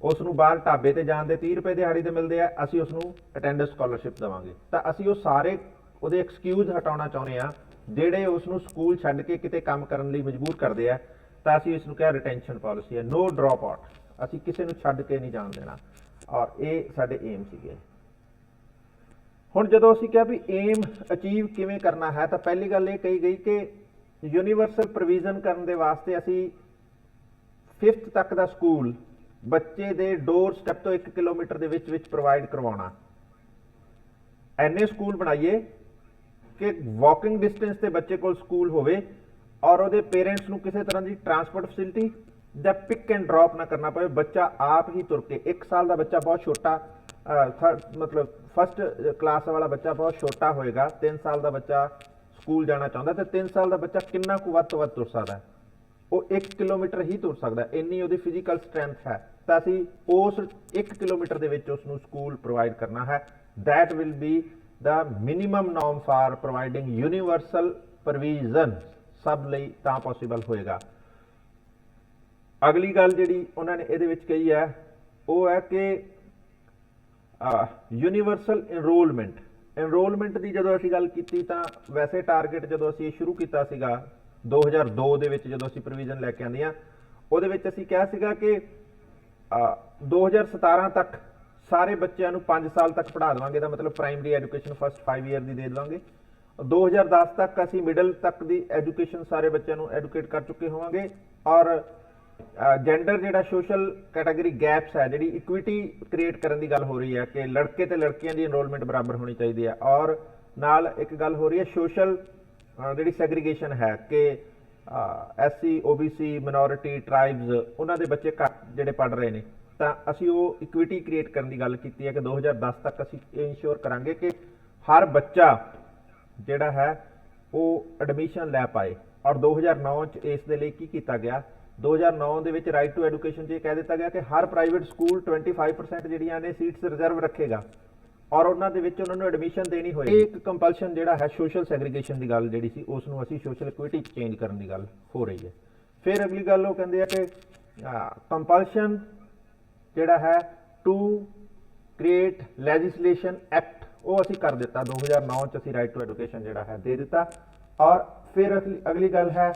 ਉਸ ਨੂੰ ਬਾਹਰ ਢਾਬੇ ਤੇ ਜਾਣ ਦੇ 30 ਰੁਪਏ ਦਿਹਾੜੀ ਤੇ ਮਿਲਦੇ ਆ, ਅਸੀਂ ਉਸ ਨੂੰ ਅਟੈਂਡੈਂਸ ਸਕਾਲਰਸ਼ਿਪ ਦੇਵਾਂਗੇ। ਤਾਂ ਅਸੀਂ ਉਹ ਸਾਰੇ ਉਹਦੇ ਐਕਸਕਿਊਜ਼ ਹਟਾਉਣਾ ਚਾਹੁੰਦੇ ਆ ਜਿਹੜੇ ਉਸ ਨੂੰ ਸਕੂਲ ਛੱਡ ਕੇ ਕਿਤੇ ਕੰਮ ਕਰਨ ਲਈ ਮਜਬੂਰ ਕਰਦੇ ਆ। ਤਾਂ ਅਸੀਂ ਇਸ ਨੂੰ ਕਿਹਾ ਰਿਟੈਂਸ਼ਨ ਪਾਲਿਸੀ ਹੈ, ਨੋ ਡ੍ਰੌਪ ਆਊਟ। ਅਸੀਂ ਕਿਸੇ ਨੂੰ ਛੱਡ ਕੇ ਨਹੀਂ ਜਾਣ ਦੇਣਾ ਔਰ ਇਹ ਸਾਡੇ ਏਮ ਸੀਗੇ। ਹੁਣ ਜਦੋਂ ਅਸੀਂ ਕਿਹਾ ਵੀ ਏਮ ਅਚੀਵ ਕਿਵੇਂ ਕਰਨਾ ਹੈ ਤਾਂ ਪਹਿਲੀ ਗੱਲ ਇਹ ਕਹੀ ਗਈ ਕਿ ਯੂਨੀਵਰਸਲ ਪ੍ਰੋਵੀਜ਼ਨ ਕਰਨ ਦੇ ਵਾਸਤੇ ਅਸੀਂ 5th ਤੱਕ ਦਾ ਸਕੂਲ ਬੱਚੇ ਦੇ ਡੋਰ ਸਟੈਪ ਤੋਂ 1 ਕਿਲੋਮੀਟਰ ਦੇ ਵਿੱਚ ਪ੍ਰੋਵਾਈਡ ਕਰਵਾਉਣਾ। ਐਨੇ ਸਕੂਲ ਬਣਾਈਏ ਕਿ ਵਾਕਿੰਗ ਡਿਸਟੈਂਸ ਤੇ ਬੱਚੇ ਕੋਲ ਸਕੂਲ ਹੋਵੇ ਔਰ ਉਹਦੇ ਪੇਰੈਂਟਸ ਨੂੰ ਕਿਸੇ ਤਰ੍ਹਾਂ ਦੀ ਟਰਾਂਸਪੋਰਟ ਫੈਸਿਲਿਟੀ ਜਾਂ ਪਿਕ ਐਂਡ ਡ੍ਰੌਪ ਨਾ ਕਰਨਾ ਪਵੇ, ਬੱਚਾ ਆਪ ਹੀ ਤੁਰ ਕੇ। 1 ਸਾਲ ਦਾ ਬੱਚਾ ਬਹੁਤ ਛੋਟਾ, ਮਤਲਬ ਫਸਟ ਕਲਾਸ ਵਾਲਾ ਬੱਚਾ ਬਹੁਤ ਛੋਟਾ ਹੋਏਗਾ। 3 ਸਾਲ ਦਾ ਬੱਚਾ ਸਕੂਲ ਜਾਣਾ ਚਾਹੁੰਦਾ ਤੇ 3 ਸਾਲ ਦਾ ਬੱਚਾ ਕਿੰਨਾ ਕੁ ਵੱਧ ਤੋਂ ਵੱਧ ਤੁਰ ਸਕਦਾ? ਉਹ 1 ਕਿਲੋਮੀਟਰ ਹੀ ਤੁਰ ਸਕਦਾ, ਇੰਨੀ ਉਹਦੀ ਫਿਜ਼ੀਕਲ ਸਟਰੈਂਥ ਹੈ। ਤਾਂ ਅਸੀਂ ਉਸ 1 ਕਿਲੋਮੀਟਰ ਦੇ ਵਿੱਚ ਉਸ ਨੂੰ ਸਕੂਲ ਪ੍ਰੋਵਾਈਡ ਕਰਨਾ ਹੈ। That will be the minimum norm for providing universal provision, ਸਭ ਲਈ ਤਾਂ ਪੋਸੀਬਲ ਹੋਏਗਾ। ਅਗਲੀ ਗੱਲ ਜਿਹੜੀ ਉਹਨਾਂ ਨੇ ਇਹਦੇ ਵਿੱਚ ਕਹੀ ਹੈ ਉਹ ਹੈ ਕਿ ਯੂਨੀਵਰਸਲ ਇਨਰੋਲਮੈਂਟ ਦੀ ਜਦੋਂ ਅਸੀਂ ਗੱਲ ਕੀਤੀ ਤਾਂ ਵੈਸੇ ਟਾਰਗੇਟ ਜਦੋਂ ਅਸੀਂ ਸ਼ੁਰੂ ਕੀਤਾ ਸੀਗਾ 2002 ਦੇ ਵਿੱਚ, ਜਦੋਂ ਅਸੀਂ ਪ੍ਰੋਵੀਜ਼ਨ ਲੈ ਕੇ ਆਂਦੇ ਹਾਂ, ਉਹਦੇ ਵਿੱਚ ਅਸੀਂ ਕਿਹਾ ਸੀਗਾ ਕਿ 2017 ਤੱਕ ਸਾਰੇ ਬੱਚਿਆਂ ਨੂੰ 5 ਸਾਲ ਤੱਕ ਪੜ੍ਹਾ ਦੇਵਾਂਗੇ। ਦਾ ਮਤਲਬ ਪ੍ਰਾਇਮਰੀ ਐਜੂਕੇਸ਼ਨ ਫਸਟ 5 ਈਅਰ ਦੀ ਦੇ ਦੇਵਾਂਗੇ। 2010 ਤੱਕ ਅਸੀਂ ਮਿਡਲ ਤੱਕ ਦੀ ਐਜੂਕੇਸ਼ਨ ਸਾਰੇ ਬੱਚਿਆਂ ਨੂੰ ਐਡੂਕੇਟ ਕਰ ਚੁੱਕੇ ਹੋਵਾਂਗੇ ਔਰ ਜੈਂਡਰ ਜਿਹੜਾ ਸੋਸ਼ਲ ਕੈਟਾਗਰੀ ਗੈਪਸ ਹੈ, ਜਿਹੜੀ ਇਕੁਇਟੀ ਕ੍ਰੀਏਟ ਕਰਨ ਦੀ ਗੱਲ ਹੋ ਰਹੀ ਹੈ ਕਿ ਲੜਕੇ ਤੇ ਲੜਕੀਆਂ ਦੀ ਇਨਰੋਲਮੈਂਟ ਬਰਾਬਰ ਹੋਣੀ ਚਾਹੀਦੀ ਹੈ, ਔਰ ਨਾਲ ਇੱਕ ਗੱਲ ਹੋ ਰਹੀ ਹੈ ਸੋਸ਼ਲ ਜਿਹੜੀ ਸੈਗਰੀਗੇਸ਼ਨ ਹੈ ਕਿ SC OBC ਮਿਨੋਰਿਟੀ ਟਰਾਈਬਸ ਉਹਨਾਂ ਦੇ ਬੱਚੇ ਘੱਟ ਜਿਹੜੇ ਪੜ੍ਹ ਰਹੇ ਨੇ, ਤਾਂ ਅਸੀਂ ਉਹ ਇਕੁਇਟੀ ਕ੍ਰੀਏਟ ਕਰਨ ਦੀ ਗੱਲ ਕੀਤੀ ਹੈ ਕਿ 2010 ਤੱਕ ਅਸੀਂ ਇਹ ਇੰਸ਼ੋਰ ਕਰਾਂਗੇ ਕਿ ਹਰ ਬੱਚਾ ਜਿਹੜਾ ਹੈ ਉਹ ਐਡਮਿਸ਼ਨ ਲੈ ਪਾਏ। ਔਰ 2009 ਚ ਇਸ ਦੇ ਲਈ ਕੀ ਕੀਤਾ ਗਿਆ, 2009 ਦੇ ਵਿੱਚ ਰਾਈਟ ਟੂ ਐਜੂਕੇਸ਼ਨ 'ਚ ਇਹ ਕਹਿ ਦਿੱਤਾ ਗਿਆ ਕਿ ਹਰ ਪ੍ਰਾਈਵੇਟ ਸਕੂਲ 25% ਜਿਹੜੀਆਂ ਨੇ ਸੀਟਸ ਰਿਜ਼ਰਵ ਰੱਖੇਗਾ ਔਰ ਉਹਨਾਂ ਦੇ ਵਿੱਚ ਉਹਨਾਂ ਨੂੰ ਐਡਮਿਸ਼ਨ ਦੇਣੀ ਹੋਏਗੀ। ਇੱਕ ਕੰਪਲਸ਼ਨ ਜਿਹੜਾ ਹੈ ਸੋਸ਼ਲ ਸੈਗਰੀਗੇਸ਼ਨ ਦੀ ਗੱਲ ਜਿਹੜੀ ਸੀ ਉਸ ਨੂੰ ਅਸੀਂ ਸੋਸ਼ਲ ਇਕੁਇਟੀ ਚੇਂਜ ਕਰਨ ਦੀ ਗੱਲ ਹੋ ਰਹੀ ਹੈ। ਫਿਰ ਅਗਲੀ ਗੱਲ ਉਹ ਕਹਿੰਦੇ ਆ ਕਿ ਕੰਪਲਸ਼ਨ ਜਿਹੜਾ ਹੈ ਟੂ ਕ੍ਰੀਏਟ ਲੈਜਿਸਲੇਸ਼ਨ ਐਕਟ ਉਹ ਅਸੀਂ ਕਰ ਦਿੱਤਾ 2009 ਚ, ਅਸੀਂ ਰਾਈਟ ਟੂ ਐਜੂਕੇਸ਼ਨ ਜਿਹੜਾ ਹੈ ਦੇ ਦਿੱਤਾ। ਔਰ ਫਿਰ ਅਗਲੀ ਗੱਲ ਹੈ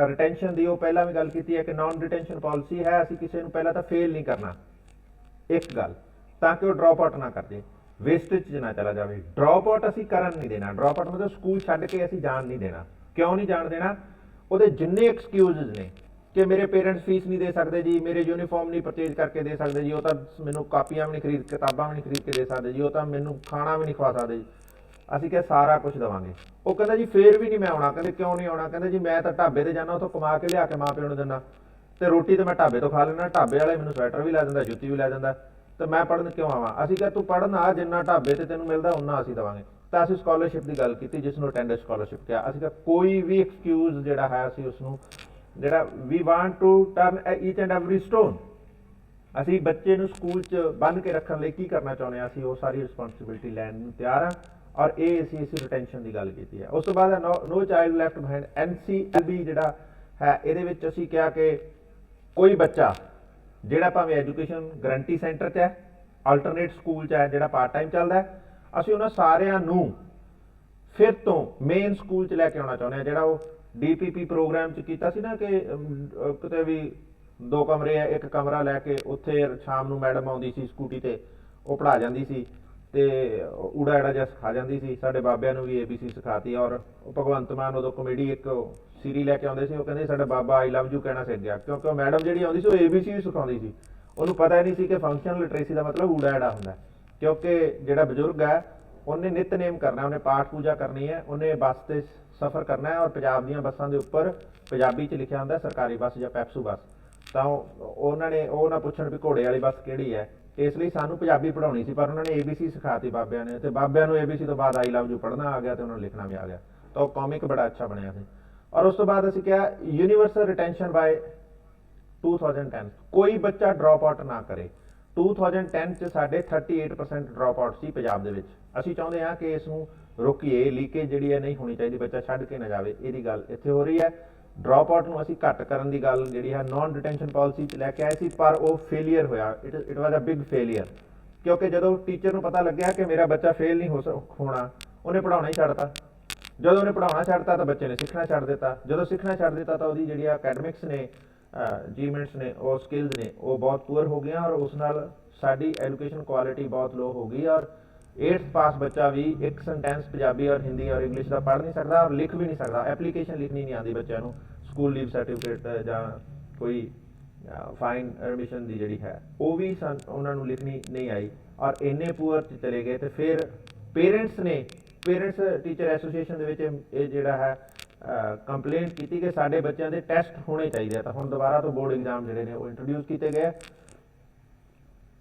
ਰਿਟੈਂਸ਼ਨ ਦੀ, ਉਹ ਪਹਿਲਾਂ ਵੀ ਗੱਲ ਕੀਤੀ ਹੈ ਕਿ ਨਾਨ ਰਿਟੈਂਸ਼ਨ ਪਾਲਿਸੀ ਹੈ, ਅਸੀਂ ਕਿਸੇ ਨੂੰ ਪਹਿਲਾਂ ਤਾਂ ਫੇਲ ਨਹੀਂ ਕਰਨਾ ਇੱਕ ਗੱਲ, ਤਾਂ ਕਿ ਉਹ ਡ੍ਰੌਪ ਆਊਟ ਨਾ ਕਰ ਜੇ, ਵੇਸਟੇਜ 'ਚ ਨਾ ਚਲਾ ਜਾਵੇ। ਡ੍ਰੌਪ ਆਊਟ ਅਸੀਂ ਕਰਨ ਨਹੀਂ ਦੇਣਾ, ਡ੍ਰੌਪ ਆਊਟ ਮਤਲਬ ਸਕੂਲ ਛੱਡ ਕੇ ਅਸੀਂ ਜਾਣ ਨਹੀਂ ਦੇਣਾ। ਕਿਉਂ ਨਹੀਂ ਜਾਣ ਦੇਣਾ? ਉਹਦੇ ਜਿੰਨੇ ਐਕਸਕਿਊਜ਼ਸ ਨੇ ਕਿ ਮੇਰੇ ਪੇਰੈਂਟਸ ਫੀਸ ਨਹੀਂ ਦੇ ਸਕਦੇ ਜੀ, ਮੇਰੇ ਯੂਨੀਫਾਰਮ ਨਹੀਂ ਪਰਚੇਜ ਕਰਕੇ ਦੇ ਸਕਦੇ ਜੀ, ਉਹ ਤਾਂ ਮੈਨੂੰ ਕਾਪੀਆਂ ਵੀ ਨਹੀਂ ਖਰੀਦ, ਕਿਤਾਬਾਂ ਵੀ ਨਹੀਂ ਖਰੀਦ ਕੇ ਦੇ ਸਕਦੇ ਜੀ, ਉਹ ਤਾਂ ਮੈਨੂੰ ਖਾਣਾ ਵੀ ਨਹੀਂ ਖਵਾ ਸਕਦੇ ਜੀ, ਅਸੀਂ ਕਿਹਾ ਸਾਰਾ ਕੁਝ ਦੇਵਾਂਗੇ। ਉਹ ਕਹਿੰਦਾ ਜੀ ਫੇਰ ਵੀ ਨਹੀਂ ਮੈਂ ਆਉਣਾ। ਕਹਿੰਦੇ ਕਿਉਂ ਨਹੀਂ ਆਉਣਾ? ਕਹਿੰਦੇ ਜੀ ਮੈਂ ਤਾਂ ਢਾਬੇ ਤੇ ਜਾਣਾ, ਉੱਥੋਂ ਕਮਾ ਕੇ ਲਿਆ ਕੇ ਮਾਂ ਪਿਓ ਨੂੰ ਦਿੰਦਾ, ਤੇ ਰੋਟੀ ਤਾਂ ਮੈਂ ਢਾਬੇ ਤੋਂ ਖਾ ਲੈਣਾ, ਢਾਬੇ ਵਾਲੇ ਮੈਨੂੰ ਸਵੈਟਰ ਵੀ ਲੈ ਦਿੰਦਾ, ਜੁੱਤੀ ਵੀ ਲੈ ਦਿੰਦਾ, ਤੇ ਮੈਂ ਪੜ੍ਹਨ ਕਿਉਂ ਆਵਾਂ? ਅਸੀਂ ਕਿਹਾ ਤੂੰ ਪੜ੍ਹਨ ਆ, ਜਿੰਨਾ ਢਾਬੇ ਤੇ ਤੈਨੂੰ ਮਿਲਦਾ ਉਨਾ ਅਸੀਂ ਦੇਵਾਂਗੇ। ਤਾਂ ਅਸੀਂ ਸਕਾਲਰਸ਼ਿਪ ਦੀ ਗੱਲ ਕੀਤੀ, ਜਿਸ ਨੂੰ ਅਟੈਂਡੈਂਸ ਸਕਾਲਰਸ਼ਿਪ ਕਿਹਾ। ਅਸੀਂ ਕਿਹਾ ਕੋਈ ਵੀ ਐਕਸਕਿਊਜ਼ ਜਿਹੜਾ ਹੈ ਅਸੀਂ ਉਸ ਨੂੰ ਜਿਹੜਾ we want to turn each and every stone, ਅਸੀਂ ਬੱਚੇ ਨੂੰ ਸਕੂਲ 'ਚ ਬੰਨ੍ਹ ਕੇ ਰੱਖਣ ਲਈ ਕੀ ਕਰਨਾ ਚਾਹੁੰਦੇ ਹਾਂ, ਅਸੀਂ ਉਹ ਸਾਰੀ ਰਿਸਪੌਂਸਿਬਿਲਿਟੀ ਲੈਣ ਨੂੰ ਤਿਆਰ ਹਾਂ। ਔਰ ਇਹ ਅਸੀਂ ਇਸ ਰਿਟੈਂਸ਼ਨ ਦੀ ਗੱਲ ਕੀਤੀ ਹੈ। ਉਸ ਤੋਂ ਬਾਅਦ ਨੋ ਚਾਈਲਡ ਲੈਫਟ ਬਿਹਾਈਂਡ NCLB ਜਿਹੜਾ ਹੈ, ਇਹਦੇ ਵਿੱਚ ਅਸੀਂ ਕਿਹਾ ਕਿ ਕੋਈ ਬੱਚਾ ਜਿਹੜਾ ਭਾਵੇਂ ਐਜੂਕੇਸ਼ਨ ਗਰੰਟੀ ਸੈਂਟਰ 'ਚ ਹੈ, ਆਲਟਰਨੇਟ ਸਕੂਲ 'ਚ ਹੈ, ਜਿਹੜਾ ਪਾਰਟ ਟਾਈਮ ਚੱਲਦਾ ਹੈ, ਅਸੀਂ ਉਹਨਾਂ ਸਾਰਿਆਂ ਨੂੰ ਫਿਰ ਤੋਂ ਮੇਨ ਸਕੂਲ 'ਚ ਲੈ ਕੇ ਆਉਣਾ ਚਾਹੁੰਦੇ ਹਾਂ। ਜਿਹੜਾ ਉਹ DPP ਪ੍ਰੋਗਰਾਮ 'ਚ ਕੀਤਾ ਸੀ ਨਾ ਕਿ ਕਿਤੇ ਵੀ 2 ਕਮਰੇ ਹੈ, ਇੱਕ ਕਮਰਾ ਲੈ ਕੇ ਉੱਥੇ ਸ਼ਾਮ ਨੂੰ ਮੈਡਮ ਆਉਂਦੀ ਸੀ ਸਕੂਟੀ ਤੇ, ਉਹ ਪੜ੍ਹਾ ਜਾਂਦੀ ਸੀ ਤੇ ਊੜਾ ਐੜਾ ਜਿਹਾ ਸਿਖਾ ਜਾਂਦੀ ਸੀ। ਸਾਡੇ ਬਾਬਿਆਂ ਨੂੰ ਵੀ ABC ਸਿਖਾਤੀ। ਔਰ ਭਗਵੰਤ ਮਾਨ ਉਦੋਂ ਕਮੇਡੀ ਇੱਕ ਸੀਰੀ ਲੈ ਕੇ ਆਉਂਦੇ ਸੀ, ਉਹ ਕਹਿੰਦੇ ਸਾਡਾ ਬਾਬਾ ਆਈ ਲਵ ਯੂ ਕਹਿਣਾ ਸਿੱਖ ਗਿਆ, ਕਿਉਂਕਿ ਉਹ ਮੈਡਮ ਜਿਹੜੀ ਆਉਂਦੀ ਸੀ ਉਹ ABC ਵੀ ਸਿਖਾਉਂਦੀ ਸੀ। ਉਹਨੂੰ ਪਤਾ ਹੀ ਨਹੀਂ ਸੀ ਕਿ ਫੰਕਸ਼ਨਲ ਲਿਟਰੇਸੀ ਦਾ ਮਤਲਬ ਊੜਾ ਐੜਾ ਹੁੰਦਾ, ਕਿਉਂਕਿ ਜਿਹੜਾ ਬਜ਼ੁਰਗ ਹੈ ਉਹਨੇ ਨਿਤਨੇਮ ਕਰਨਾ, ਉਹਨੇ ਪਾਠ ਪੂਜਾ ਕਰਨੀ ਹੈ, ਉਹਨੇ ਬੱਸ ਤੇ ਸਫ਼ਰ ਕਰਨਾ ਹੈ। ਔਰ ਪੰਜਾਬ ਦੀਆਂ ਬੱਸਾਂ ਦੇ ਉੱਪਰ ਪੰਜਾਬੀ 'ਚ ਲਿਖਿਆ ਹੁੰਦਾ ਸਰਕਾਰੀ ਬੱਸ ਜਾਂ ਪੈਪਸੂ ਬੱਸ, ਤਾਂ ਉਹਨਾਂ ਨੇ ਉਹ ਨਾ ਪੁੱਛਣ ਵੀ ਘੋੜੇ ਵਾਲੀ ਬੱਸ ਕਿਹੜੀ ਹੈ, ਇਸ ਲਈ ਸਾਨੂੰ ਪੰਜਾਬੀ ਪੜ੍ਹਾਉਣੀ ਸੀ, ਪਰ ਉਹਨਾਂ ਨੇ ABC ਸਿਖਾਤੀ ਬਾਬਿਆਂ ਨੇ, ਤੇ ਬਾਬਿਆਂ ਨੂੰ ABC ਤੋਂ ਬਾਅਦ ਆਈ ਲਵ ਯੂ ਪੜ੍ਹਨਾ ਆ ਗਿਆ ਤੇ ਉਹਨਾਂ ਨੂੰ ਲਿਖਣਾ ਵੀ ਆ ਗਿਆ, ਤਾਂ ਉਹ ਕਾਮਿਕ ਬੜਾ ਅੱਛਾ ਬਣਿਆ ਸੀ। ਔਰ ਉਸ ਤੋਂ ਬਾਅਦ ਅਸੀਂ ਕਿਹਾ ਯੂਨੀਵਰਸਲ ਰਿਟੈਂਸ਼ਨ ਬਾਏ 2010, ਕੋਈ ਬੱਚਾ ਡ੍ਰੌਪ ਆਊਟ ਨਾ ਕਰੇ। 2010 'ਚ ਸਾਡੇ 38% ਡ੍ਰੌਪ ਆਊਟ ਸੀ ਪੰਜਾਬ ਦੇ ਵਿੱਚ। ਅਸੀਂ ਚਾਹੁੰਦੇ ਹਾਂ ਕਿ ਇਸ ਨੂੰ ਰੋਕੀਏ, ਲੀਕੇਜ ਜਿਹੜੀ ਹੈ ਨਹੀਂ ਹੋਣੀ ਚਾਹੀਦੀ, ਬੱਚਾ ਛੱਡ ਕੇ ਨਾ ਜਾਵੇ, ਇਹਦੀ ਗੱਲ ਇੱਥੇ ਹੋ ਰਹੀ ਹੈ। ਡ੍ਰੌਪ ਆਊਟ ਨੂੰ ਅਸੀਂ ਘੱਟ ਕਰਨ ਦੀ ਗੱਲ ਜਿਹੜੀ ਹੈ ਨਾਨ ਰਿਟੈਂਸ਼ਨ ਪਾਲਿਸੀ 'ਚ ਲੈ ਕੇ ਆਏ ਸੀ, ਪਰ ਉਹ ਫੇਲੀਅਰ ਹੋਇਆ। It was a big failure, ਕਿਉਂਕਿ ਜਦੋਂ ਟੀਚਰ ਨੂੰ ਪਤਾ ਲੱਗਿਆ ਕਿ ਮੇਰਾ ਬੱਚਾ ਫੇਲ ਨਹੀਂ ਹੋਣਾ, ਉਹਨੇ ਪੜ੍ਹਾਉਣਾ ਹੀ ਛੱਡਤਾ। ਜਦੋਂ ਉਹਨੇ ਪੜ੍ਹਾਉਣਾ ਛੱਡਤਾ ਤਾਂ ਬੱਚੇ ਨੇ ਸਿੱਖਣਾ ਛੱਡ ਦਿੱਤਾ। ਜਦੋਂ ਸਿੱਖਣਾ ਛੱਡ ਦਿੱਤਾ ਤਾਂ ਉਹਦੀ ਜਿਹੜੀ ਅਕੈਡਮਿਕਸ ਨੇ, ਅਚੀਵਮੈਂਟਸ ਨੇ, ਉਹ ਸਕਿੱਲਸ ਨੇ, ਉਹ ਬਹੁਤ ਪੂਅਰ ਹੋ ਗਈਆਂ, ਔਰ ਉਸ ਨਾਲ ਸਾਡੀ ਐਜੂਕੇਸ਼ਨ ਕੁਆਲਿਟੀ ਬਹੁਤ ਲੋ ਹੋ ਗਈ। ਔਰ 8th ਪਾਸ ਬੱਚਾ ਵੀ ਇੱਕ ਸੈਂਟੈਂਸ ਪੰਜਾਬੀ ਔਰ ਹਿੰਦੀ ਔਰ ਇੰਗਲਿਸ਼ ਦਾ ਪੜ੍ਹ ਨਹੀਂ ਸਕਦਾ ਔਰ ਲਿਖ ਵੀ ਨਹੀਂ ਸਕਦਾ। ਐਪਲੀਕੇਸ਼ਨ ਲਿਖਣੀ ਨਹੀਂ ਆਉਂਦੀ ਬੱਚਿਆਂ ਨੂੰ, ਸਕੂਲ ਲੀਵ ਸਰਟੀਫਿਕੇਟ ਜਾਂ ਕੋਈ ਫਾਈਨ ਐਡਮਿਸ਼ਨ ਦੀ ਜਿਹੜੀ ਹੈ ਉਹ ਵੀ ਉਹਨਾਂ ਨੂੰ ਲਿਖਣੀ ਨਹੀਂ ਆਈ, ਔਰ ਇੰਨੇ ਪੂਅਰ 'ਚ ਚਲੇ ਗਏ। ਤੇ ਫਿਰ ਪੇਰੈਂਟਸ ਟੀਚਰ ਐਸੋਸੀਏਸ਼ਨ ਦੇ ਵਿੱਚ ਇਹ ਜਿਹੜਾ ਹੈ ਕੰਪਲੇਂਟ ਕੀਤੀ ਕਿ ਸਾਡੇ ਬੱਚਿਆਂ ਦੇ ਟੈਸਟ ਹੋਣੇ ਚਾਹੀਦੇ ਆ। ਤਾਂ ਹੁਣ ਦੁਬਾਰਾ ਤੋਂ ਬੋਰਡ ਐਗਜ਼ਾਮ ਜਿਹੜੇ ਨੇ ਉਹ ਇੰਟਰੋਡਿਊਸ ਕੀਤੇ ਗਏ।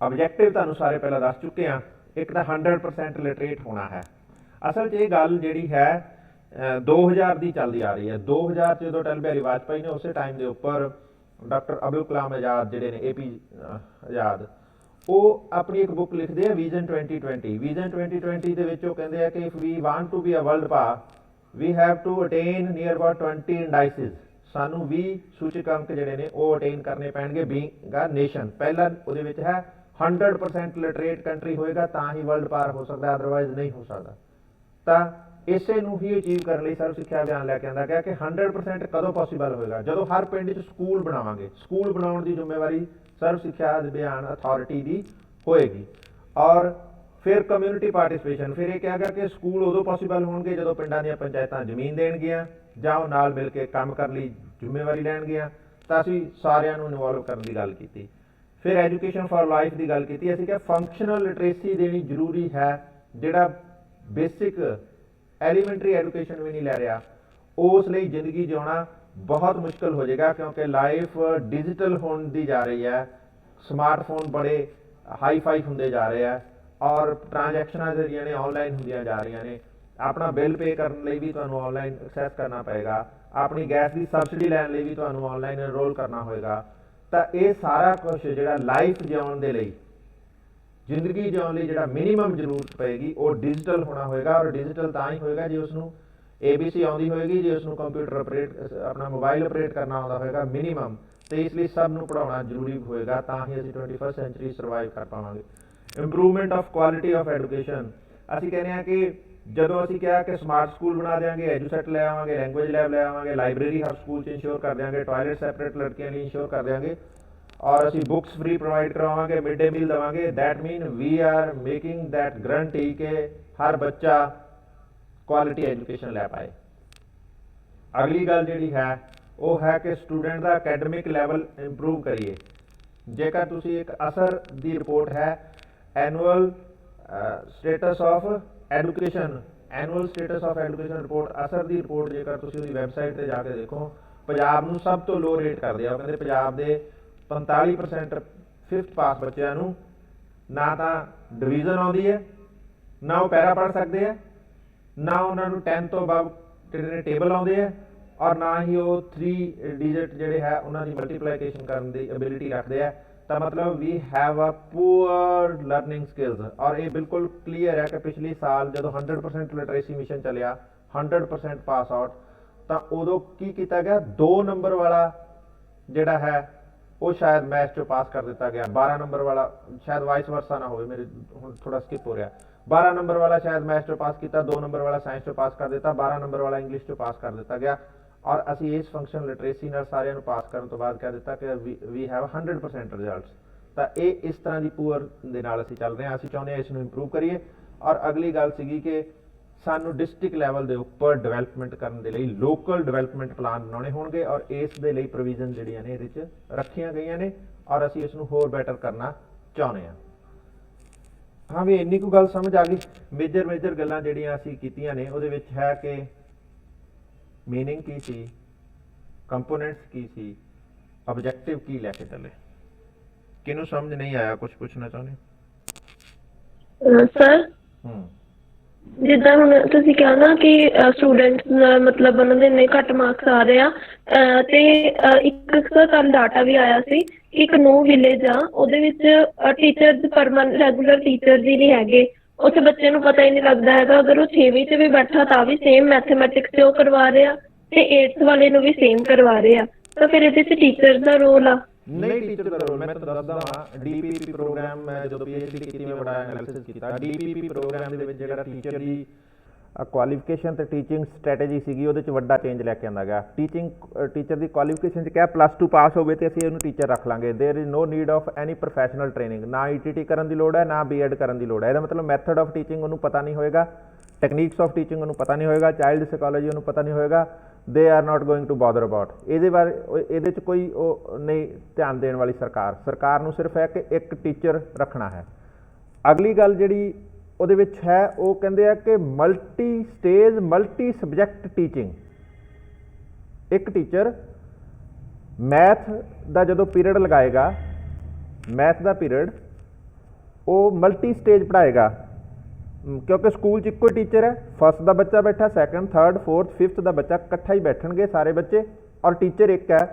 ਆਬਜੈਕਟਿਵ ਤੁਹਾਨੂੰ ਸਾਰੇ ਪਹਿਲਾਂ ਦੱਸ ਚੁੱਕੇ ਹਾਂ। ਇੱਕ ਤਾਂ 100% ਲਿਟਰੇਟ ਹੋਣਾ ਹੈ। ਅਸਲ 'ਚ ਇਹ ਗੱਲ ਜਿਹੜੀ ਹੈ 2000 ਦੀ ਚੱਲਦੀ ਆ ਰਹੀ ਹੈ। 2000 'ਚ ਜਦੋਂ ਅਟਲ ਬਿਹਾਰੀ ਵਾਜਪਾਈ ਨੇ ਉਸੇ ਟਾਈਮ ਦੇ ਉੱਪਰ ਡਾਕਟਰ ਅਬਦੁਲ ਕਲਾਮ ਆਜ਼ਾਦ ਜਿਹੜੇ ਨੇ AP ਆਜ਼ਾਦ, ਉਹ ਆਪਣੀ ਇੱਕ ਬੁੱਕ ਲਿਖਦੇ ਆ ਵਿਜ਼ਨ 2020। ਵਿਜ਼ਨ 2020 ਦੇ ਵਿੱਚ ਉਹ ਕਹਿੰਦੇ ਆ ਕਿ if we want to be a world power we have to attain near about 20 indices. ਸਾਨੂੰ 20 ਸੂਚਕਾਂਕ ਜਿਹੜੇ ਨੇ ਉਹ ਅਟੇਨ ਕਰਨੇ ਪੈਣਗੇ ਬੀਇੰਗ ਅ ਨੇਸ਼ਨ। ਪਹਿਲਾ ਉਹਦੇ ਵਿੱਚ ਹੈ 100% ਲਿਟਰੇਟ ਕੰਟਰੀ ਹੋਏਗਾ ਤਾਂ ਹੀ ਵਰਲਡ ਪਾਵਰ ਹੋ ਸਕਦਾ, ਅਦਰਵਾਈਜ਼ ਨਹੀਂ ਹੋ ਸਕਦਾ। ਤਾਂ ਇਸੇ ਨੂੰ ਹੀ ਅਚੀਵ ਕਰਨ ਲਈ ਸਰਵ ਸਿੱਖਿਆ ਅਭਿਆਨ ਲੈ ਕੇ ਆਂਦਾ ਗਿਆ ਕਿ 100% ਕਦੋਂ ਪੋਸੀਬਲ ਹੋਏਗਾ, ਜਦੋਂ ਹਰ ਪਿੰਡ 'ਚ ਸਕੂਲ ਬਣਾਵਾਂਗੇ। ਸਕੂਲ ਬਣਾਉਣ ਦੀ ਜ਼ਿੰਮੇਵਾਰੀ ਸਰਵ ਸਿੱਖਿਆ ਅਭਿਆਨ ਅਥਾਰਟੀ ਦੀ ਹੋਏਗੀ। ਔਰ ਫਿਰ ਕਮਿਊਨਿਟੀ ਪਾਰਟਿਸਪੇਸ਼ਨ, ਫਿਰ ਇਹ ਕਿਹਾ ਗਿਆ ਕਿ ਸਕੂਲ ਉਦੋਂ ਪੋਸੀਬਲ ਹੋਣਗੇ ਜਦੋਂ ਪਿੰਡਾਂ ਦੀਆਂ ਪੰਚਾਇਤਾਂ ਜ਼ਮੀਨ ਦੇਣਗੀਆਂ ਜਾਂ ਉਹ ਨਾਲ ਮਿਲ ਕੇ ਕੰਮ ਕਰਨ ਲਈ ਜ਼ਿੰਮੇਵਾਰੀ ਲੈਣਗੀਆਂ। ਤਾਂ ਅਸੀਂ ਸਾਰਿਆਂ ਨੂੰ ਇਨਵੋਲਵ ਕਰਨ ਦੀ ਗੱਲ ਕੀਤੀ। ਫਿਰ ਐਜੂਕੇਸ਼ਨ ਫॉर ਲਾਈਫ ਦੀ ਗੱਲ ਕੀਤੀ। ਅਸੀਂ ਕਿਹਾ ਫੰਕਸ਼ਨਲ ਲਿਟਰੇਸੀ ਦੇਣੀ ਜ਼ਰੂਰੀ ਹੈ। ਜਿਹੜਾ ਬੇਸਿਕ ਐਲੀਮੈਂਟਰੀ ਐਜੂਕੇਸ਼ਨ ਵੀ ਨਹੀਂ ਲੈ ਰਿਹਾ, ਉਸ ਲਈ ਜ਼ਿੰਦਗੀ ਜਿਉਣਾ ਬਹੁਤ ਮੁਸ਼ਕਿਲ ਹੋ ਜਾਏਗਾ, ਕਿਉਂਕਿ ਲਾਈਫ ਡਿਜੀਟਲ ਹੋਣ ਦੀ ਜਾ ਰਹੀ ਹੈ। ਸਮਾਰਟਫੋਨ ਬੜੇ ਹਾਈ ਫਾਈ ਹੁੰਦੇ ਜਾ ਰਹੇ ਆ ਔਰ ਟ੍ਰਾਂਜੈਕਸ਼ਨਾਂ ਜਿਹੜੀਆਂ ਨੇ ਆਨਲਾਈਨ ਹੁੰਦੀਆਂ ਜਾ ਰਹੀਆਂ ਨੇ। ਆਪਣਾ ਬਿੱਲ ਪੇ ਕਰਨ ਲਈ ਵੀ ਤੁਹਾਨੂੰ ਆਨਲਾਈਨ ਐਕਸੈਸ ਕਰਨਾ ਪਏਗਾ। ਆਪਣੀ ਗੈਸ ਦੀ ਸਬਸਿਡੀ ਲੈਣ ਲਈ ਵੀ ਤੁਹਾਨੂੰ ਆਨਲਾਈਨ ਐਨਰੋਲ ਕਰਨਾ ਹੋਏਗਾ। ਤਾਂ ਇਹ ਸਾਰਾ ਕੁਛ ਜਿਹੜਾ ਲਾਈਫ ਜਿਉਣ ਦੇ ਲਈ, ਜ਼ਿੰਦਗੀ ਜਿਉਣ ਲਈ ਜਿਹੜਾ ਮਿਨੀਮਮ ਜ਼ਰੂਰਤ ਪਏਗੀ ਉਹ ਡਿਜੀਟਲ ਹੋਣਾ ਹੋਏਗਾ। ਔਰ ਡਿਜੀਟਲ ਤਾਂ ਹੀ ਹੋਏਗਾ ਜੇ ਉਸਨੂੰ ABC ਆਉਂਦੀ ਹੋਏਗੀ, ਜੇ ਉਸਨੂੰ ਕੰਪਿਊਟਰ ਆਪਣਾ ਮੋਬਾਈਲ ਆਪਰੇਟ ਕਰਨਾ ਆਉਂਦਾ ਹੋਏਗਾ ਮਿਨੀਮਮ। ਤੇ ਇਸ ਲਈ ਸਭ ਨੂੰ ਪੜ੍ਹਾਉਣਾ ਜ਼ਰੂਰੀ ਹੋਏਗਾ, ਤਾਂ ਹੀ ਅਸੀਂ 21st ਸੈਂਚੁਰੀ ਸਰਵਾਈਵ ਕਰ ਪਾਵਾਂਗੇ। Improvement of quality of education. ਅਸੀਂ ਕਹਿੰਦੇ ਹਾਂ ਕਿ ਜਦੋਂ ਅਸੀਂ ਕਿਹਾ ਕਿ ਸਮਾਰਟ ਸਕੂਲ ਬਣਾ ਦਿਆਂਗੇ, ਐਜੂਸੈਟ ਲੈ ਆਵਾਂਗੇ, ਲੈਂਗੁਏਜ ਲੈਬ ਲੈ ਆਵਾਂਗੇ, ਲਾਇਬ੍ਰੇਰੀ ਹਰ ਸਕੂਲ 'ਚ ਇੰਸ਼ੋਰ ਕਰ ਦਿਆਂਗੇ, ਟਾਇਲਟ ਸੈਪਰੇਟ ਲੜਕੀਆਂ ਲਈ ਇੰਸ਼ੋਰ ਕਰ ਦਿਆਂਗੇ, ਔਰ ਅਸੀਂ ਬੁੱਕਸ ਫ੍ਰੀ ਪ੍ਰੋਵਾਈਡ ਕਰਵਾਵਾਂਗੇ, ਮਿਡ ਡੇ ਮੀਲ ਦੇਵਾਂਗੇ। That mean we are making that guarantee ਕਿ ਹਰ ਬੱਚਾ ਕੁਆਲਿਟੀ ਐਜੂਕੇਸ਼ਨ ਲੈ ਪਾਏ। ਅਗਲੀ ਗੱਲ ਜਿਹੜੀ ਹੈ ਉਹ ਹੈ ਕਿ ਸਟੂਡੈਂਟ ਦਾ ਅਕੈਡਮਿਕ ਲੈਵਲ ਇੰਪਰੂਵ ਕਰੀਏ। ਜੇਕਰ ਤੁਸੀਂ ਇੱਕ ਅਸਰ ਦੀ ਰਿਪੋਰਟ ਹੈ annual status of education report, ASER ਦੀ ਰਿਪੋਰਟ, ਜੇਕਰ ਤੁਸੀਂ ਉਹਦੀ ਵੈਬਸਾਈਟ 'ਤੇ ਜਾ ਕੇ ਦੇਖੋ, ਪੰਜਾਬ ਨੂੰ ਸਭ ਤੋਂ ਲੋ ਰੇਟ ਕਰਦੇ ਆ। ਉਹ ਕਹਿੰਦੇ ਪੰਜਾਬ ਦੇ 45% 5th ਪਾਸ ਬੱਚਿਆਂ ਨੂੰ ਨਾ ਤਾਂ ਡਿਵੀਜ਼ਨ ਆਉਂਦੀ ਹੈ, ਨਾ ਉਹ ਪੈਰਾ ਪੜ੍ਹ ਸਕਦੇ ਆ, ਨਾ ਉਹਨਾਂ ਨੂੰ 10 ਤੋਂ ਅਬਵ ਜਿਹੜੇ ਟੇਬਲ ਆਉਂਦੇ ਆ, ਔਰ ਨਾ ਹੀ ਉਹ 3 ਡਿਜਿਟ ਜਿਹੜੇ ਹੈ ਉਹਨਾਂ ਦੀ ਮਲਟੀਪਲੀਕੇਸ਼ਨ ਕਰਨ ਦੀ ਐਬਿਲਿਟੀ ਰੱਖਦੇ ਆ। ਤਾਂ ਮਤਲਬ we have a poor learning skills. ਔਰ ਇਹ ਬਿਲਕੁਲ ਕਲੀਅਰ ਹੈ ਕਿ ਪਿਛਲੇ ਸਾਲ ਜਦੋਂ 100% ਲਿਟਰੇਸੀ ਮਿਸ਼ਨ ਚੱਲਿਆ, 100% ਪਾਸ ਆਊਟ, ਤਾਂ ਉਦੋਂ ਕੀ ਕੀਤਾ ਗਿਆ, 2 ਨੰਬਰ ਵਾਲਾ ਜਿਹੜਾ ਹੈ ਉਹ ਸ਼ਾਇਦ ਮੈਥ 'ਚੋਂ ਪਾਸ ਕਰ ਦਿੱਤਾ ਗਿਆ, 12 ਨੰਬਰ ਵਾਲਾ ਸ਼ਾਇਦ ਵਾਈਸ ਵਰਸਾ ਨਾ ਹੋਵੇ, ਮੇਰੇ ਹੁਣ ਥੋੜਾ ਸਕਿਪ ਹੋ ਰਿਹਾ, 12 ਨੰਬਰ ਵਾਲਾ ਸ਼ਾਇਦ ਮੈਥ 'ਚੋਂ ਪਾਸ ਕੀਤਾ, 2 ਨੰਬਰ ਵਾਲਾ ਸਾਇੰਸ 'ਚੋਂ ਪਾਸ ਕਰ ਦਿੱਤਾ, 12 ਨੰਬਰ ਵਾਲਾ ਇੰਗਲਿਸ਼ 'ਚੋਂ ਪਾਸ ਕਰ ਦਿੱਤਾ ਗਿਆ। ਔਰ ਅਸੀਂ ਇਸ ਫੰਕਸ਼ਨ ਲਿਟਰੇਸੀ ਨਾਲ ਸਾਰਿਆਂ ਨੂੰ ਪਾਸ ਕਰਨ ਤੋਂ ਬਾਅਦ ਕਹਿ ਦਿੱਤਾ ਕਿ ਵੀ ਹੈਵ 100% ਰਿਜ਼ਲਟਸ। ਤਾਂ ਇਹ ਇਸ ਤਰ੍ਹਾਂ ਦੀ ਪੂਅਰ ਦੇ ਨਾਲ ਅਸੀਂ ਚੱਲ ਰਹੇ ਹਾਂ। ਅਸੀਂ ਚਾਹੁੰਦੇ ਹਾਂ ਇਸ ਨੂੰ ਇੰਪਰੂਵ ਕਰੀਏ। ਔਰ ਅਗਲੀ ਗੱਲ ਸੀਗੀ ਕਿ ਸਾਨੂੰ ਡਿਸਟ੍ਰਿਕਟ ਲੈਵਲ ਦੇ ਉੱਪਰ ਡਿਵੈਲਪਮੈਂਟ ਕਰਨ ਦੇ ਲਈ ਲੋਕਲ ਡਿਵੈਲਪਮੈਂਟ ਪਲਾਨ ਬਣਾਉਣੇ ਹੋਣਗੇ, ਔਰ ਇਸ ਦੇ ਲਈ ਪ੍ਰੋਵੀਜ਼ਨ ਜਿਹੜੀਆਂ ਨੇ ਇਹਦੇ 'ਚ ਰੱਖੀਆਂ ਗਈਆਂ ਨੇ, ਔਰ ਅਸੀਂ ਇਸ ਨੂੰ ਹੋਰ ਬੈਟਰ ਕਰਨਾ ਚਾਹੁੰਦੇ ਹਾਂ। ਹਾਂ ਵੀ ਇੰਨੀ ਕੁ ਗੱਲ ਸਮਝ ਆ ਗਈ। ਮੇਜਰ ਗੱਲਾਂ ਜਿਹੜੀਆਂ ਅਸੀਂ ਕੀਤੀਆਂ ਨੇ ਉਹਦੇ ਵਿੱਚ ਹੈ ਕਿ ਮੀਨਿੰਗ ਕੀ ਸੀ, ਕੰਪੋਨੈਂਟਸ ਕੀ ਸੀ, ਆਬਜੈਕਟਿਵ ਕੀ ਲੈ ਕੇ ਚੱਲੇ। ਕਿਹਨੂੰ ਸਮਝ ਨਹੀਂ ਆਇਆ, ਕੁਝ ਪੁੱਛਣਾ ਚਾਹੁੰਦੇ ਸਰ? ਜਿੱਦਾਂ ਹੁਣ ਤੁਸੀਂ ਕਿਹਾ ਨਾ ਕਿ ਸਟੂਡੈਂਟਸ ਮਤਲਬ ਉਹਨਾਂ ਦੇ ਇੰਨੇ ਘੱਟ ਮਾਰਕਸ ਆ ਰਹੇ ਆ, ਤੇ ਇੱਕ ਕੱਲ੍ਹ ਡਾਟਾ ਵੀ ਆਇਆ ਸੀ ਕਿ ਇੱਕ ਨਿਊ ਵਿਲੇਜ ਆ, ਉਹਦੇ ਵਿੱਚ ਟੀਚਰਸ ਰੈਗੂਲਰ ਟੀਚਰਸ ਹੀ ਨਹੀਂ ਹੈਗੇ। ਉੱਥੇ ਬੱਚੇ ਨੂੰ ਪਤਾ ਹੀ ਨਹੀਂ ਲੱਗਦਾ ਹੈਗਾ, ਅਗਰ ਉਹ 6ਵੀਂ 'ਚ ਵੀ ਬੈਠਾ ਤਾਂ ਵੀ ਸੇਮ ਮੈਥਮੈਟਿਕਸ 'ਚ ਉਹ ਕਰਵਾ ਰਹੇ ਆ, ਤੇ 8th ਵਾਲੇ ਨੂੰ ਵੀ ਸੇਮ ਕਰਵਾ ਰਹੇ ਆ। ਤਾਂ ਫਿਰ ਇਹਦੇ 'ਚ ਟੀਚਰ ਦਾ ਰੋਲ ਆ? ਨਹੀਂ, ਟੀਚਰ ਦਾ ਰੋਲ ਮੈਂ ਤੁਹਾਨੂੰ ਦੱਸਦਾ ਹਾਂ। DPP ਪ੍ਰੋਗਰਾਮ, ਮੈਂ ਜਦੋਂ PhD ਕੀਤੀ ਮੈਂ ਬੜਾ ਐਨਾਲਿਸਿਸ ਕੀਤਾ। DPP ਪ੍ਰੋਗਰਾਮ ਦੇ ਵਿੱਚ ਜਿਹੜਾ ਟੀਚਰ ਦੀ ਕੁਆਲੀਫਿਕੇਸ਼ਨ ਤੇ ਟੀਚਿੰਗ ਸਟ੍ਰੈਟਜੀ ਸੀਗੀ, ਉਹਦੇ 'ਚ ਵੱਡਾ ਚੇਂਜ ਲੈ ਕੇ ਆਂਦਾ ਗਿਆ। ਟੀਚਰ ਦੀ ਕੁਆਲੀਫਿਕੇਸ਼ਨ 'ਚ ਕਿਹਾ +2 ਪਾਸ ਹੋਵੇ ਤੇ ਅਸੀਂ ਉਹਨੂੰ ਟੀਚਰ ਰੱਖ ਲਾਂਗੇ। There is no need of any professional training. ਨਾ ETT ਕਰਨ ਦੀ ਲੋੜ ਹੈ, ਨਾ B.Ed ਕਰਨ ਦੀ ਲੋੜ ਹੈ। ਇਹਦਾ ਮਤਲਬ ਮੈਥਡ ਆਫ ਟੀਚਿੰਗ ਉਹਨੂੰ ਪਤਾ ਨਹੀਂ ਹੋਏਗਾ, ਟੈਕਨੀਕਸ ਆਫ ਟੀਚਿੰਗ ਉਹਨੂੰ ਪਤਾ ਨਹੀਂ ਹੋਏਗਾ, ਚਾਈਲਡ ਸਾਈਕੋਲੋਜੀ ਉਹਨੂੰ ਪਤਾ ਨਹੀਂ ਹੋਏਗਾ। They are not going to bother about. ਇਹਦੇ ਬਾਰੇ ਇਹਦੇ 'ਚ ਕੋਈ ਉਹ ਨਹੀਂ ਧਿਆਨ ਦੇਣ ਵਾਲੀ ਸਰਕਾਰ ਨੂੰ ਸਿਰਫ ਹੈ ਕਿ ਇੱਕ ਟੀਚਰ ਰੱਖਣਾ ਹੈ। ਅਗਲੀ ਗੱਲ ਜਿਹੜੀ ਉਹਦੇ ਵਿੱਚ ਹੈ ਉਹ ਕਹਿੰਦੇ ਆ ਕਿ multi stage multi subject teaching. ਇੱਕ ਟੀਚਰ ਮੈਥ ਦਾ ਜਦੋਂ ਪੀਰੀਅਡ ਲਗਾਏਗਾ, ਮੈਥ ਦਾ ਪੀਰੀਅਡ ਉਹ ਮਲਟੀ ਸਟੇਜ ਪੜ੍ਹਾਏਗਾ, ਕਿਉਂਕਿ ਸਕੂਲ 'ਚ ਇੱਕੋ ਹੀ ਟੀਚਰ ਹੈ। ਫਸਟ ਦਾ ਬੱਚਾ ਬੈਠਾ, ਸੈਕੰਡ, ਥਰਡ, ਫੋਰਥ, ਫਿਫਥ ਦਾ ਬੱਚਾ ਇਕੱਠਾ ਹੀ ਬੈਠਣਗੇ ਸਾਰੇ ਬੱਚੇ, ਔਰ ਟੀਚਰ ਇੱਕ ਹੈ।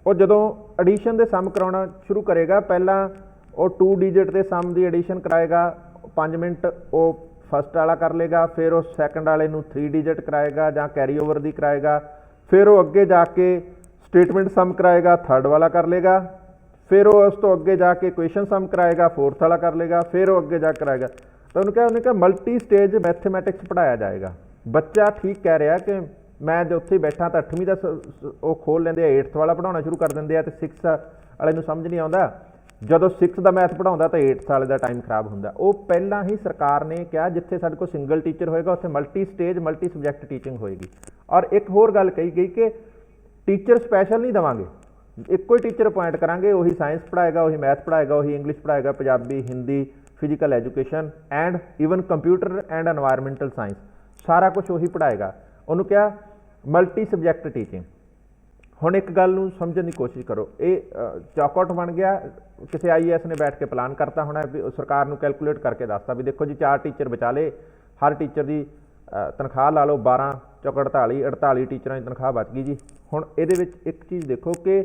ਉਹ ਜਦੋਂ ਐਡੀਸ਼ਨ ਦੇ ਸਮ ਕਰਾਉਣਾ ਸ਼ੁਰੂ ਕਰੇਗਾ, ਪਹਿਲਾਂ ਉਹ 2 ਡਿਜਿਟ ਦੇ ਸਮ ਦੀ ਐਡੀਸ਼ਨ ਕਰਾਏਗਾ, 5 ਮਿੰਟ ਉਹ ਫਸਟ ਵਾਲਾ ਕਰ ਲੇਗਾ, ਫਿਰ ਉਹ ਸੈਕੰਡ ਵਾਲੇ ਨੂੰ 3 ਡਿਜਿਟ ਕਰਾਏਗਾ ਜਾਂ ਕੈਰੀ ਓਵਰ ਦੀ ਕਰਾਏਗਾ, ਫਿਰ ਉਹ ਅੱਗੇ ਜਾ ਕੇ ਸਟੇਟਮੈਂਟ ਸਮ ਕਰਾਏਗਾ, ਥਰਡ ਵਾਲਾ ਕਰ ਲੇਗਾ, ਫਿਰ ਉਹ ਉਸ ਤੋਂ ਅੱਗੇ ਜਾ ਕੇ ਇਕੁਏਸ਼ਨ ਸਮ ਕਰਾਏਗਾ, ਫੋਰਥ ਵਾਲਾ ਕਰ ਲੇਗਾ, ਫਿਰ ਉਹ ਅੱਗੇ ਜਾ ਕਰਾਏਗਾ। ਤਾਂ ਉਹਨੇ ਕਿਹਾ ਮਲਟੀ ਸਟੇਜ ਮੈਥਮੈਟਿਕਸ ਪੜ੍ਹਾਇਆ ਜਾਏਗਾ। ਬੱਚਾ ਠੀਕ ਕਹਿ ਰਿਹਾ ਕਿ ਮੈਂ ਜੇ ਉੱਥੇ ਬੈਠਾ ਤਾਂ 8ਵੀਂ ਦਾ ਉਹ ਖੋਲ੍ਹ ਲੈਂਦੇ ਆ, 8th ਵਾਲਾ ਪੜ੍ਹਾਉਣਾ ਸ਼ੁਰੂ ਕਰ ਦਿੰਦੇ ਆ, ਅਤੇ 6th ਵਾਲੇ ਨੂੰ ਸਮਝ ਨਹੀਂ ਆਉਂਦਾ। ਜਦੋਂ 6th ਦਾ ਮੈਥ ਪੜ੍ਹਾਉਂਦਾ ਤਾਂ 8th ਵਾਲੇ ਦਾ ਟਾਈਮ ਖਰਾਬ ਹੁੰਦਾ। ਉਹ ਪਹਿਲਾਂ ਹੀ ਸਰਕਾਰ ਨੇ ਕਿਹਾ ਜਿੱਥੇ ਸਾਡੇ ਕੋਲ ਸਿੰਗਲ ਟੀਚਰ ਹੋਏਗਾ ਉੱਥੇ multi stage multi subject teaching ਹੋਏਗੀ। ਔਰ ਇੱਕ ਹੋਰ ਗੱਲ ਕਹੀ ਗਈ ਕਿ ਟੀਚਰ ਸਪੈਸ਼ਲ ਨਹੀਂ ਦੇਵਾਂਗੇ, ਇੱਕੋ ਹੀ ਟੀਚਰ ਅਪੁਆਇੰਟ ਕਰਾਂਗੇ, ਉਹੀ ਸਾਇੰਸ ਪੜ੍ਹਾਏਗਾ, ਉਹੀ ਮੈਥ ਪੜ੍ਹਾਏਗਾ, ਉਹੀ ਇੰਗਲਿਸ਼ ਪੜ੍ਹਾਏਗਾ, Punjabi, Hindi, physical education and even computer and environmental science, ਸਾਰਾ ਕੁਝ ਉਹੀ ਪੜ੍ਹਾਏਗਾ। ਉਹਨੂੰ ਕਿਹਾ ਮਲਟੀ ਸਬਜੈਕਟ ਟੀਚਿੰਗ। ਹੁਣ ਇੱਕ ਗੱਲ ਨੂੰ ਸਮਝਣ ਦੀ ਕੋਸ਼ਿਸ਼ ਕਰੋ, ਇਹ ਚੌਕਆਊਟ ਬਣ ਗਿਆ, ਕਿਸੇ IAS ਨੇ ਬੈਠ ਕੇ ਪਲਾਨ ਕਰਤਾ ਹੋਣਾ, ਵੀ ਸਰਕਾਰ ਨੂੰ ਕੈਲਕੂਲੇਟ ਕਰਕੇ ਦੱਸਤਾ ਵੀ ਦੇਖੋ ਜੀ 4 ਟੀਚਰ ਬਚਾ ਲਏ, ਹਰ ਟੀਚਰ ਦੀ ਤਨਖਾਹ ਲਾ ਲਓ 12 ਚੌਕ 48 ਟੀਚਰਾਂ ਦੀ ਤਨਖਾਹ ਬਚ ਗਈ ਜੀ। ਹੁਣ ਇਹਦੇ ਵਿੱਚ ਇੱਕ ਚੀਜ਼ ਦੇਖੋ ਕਿ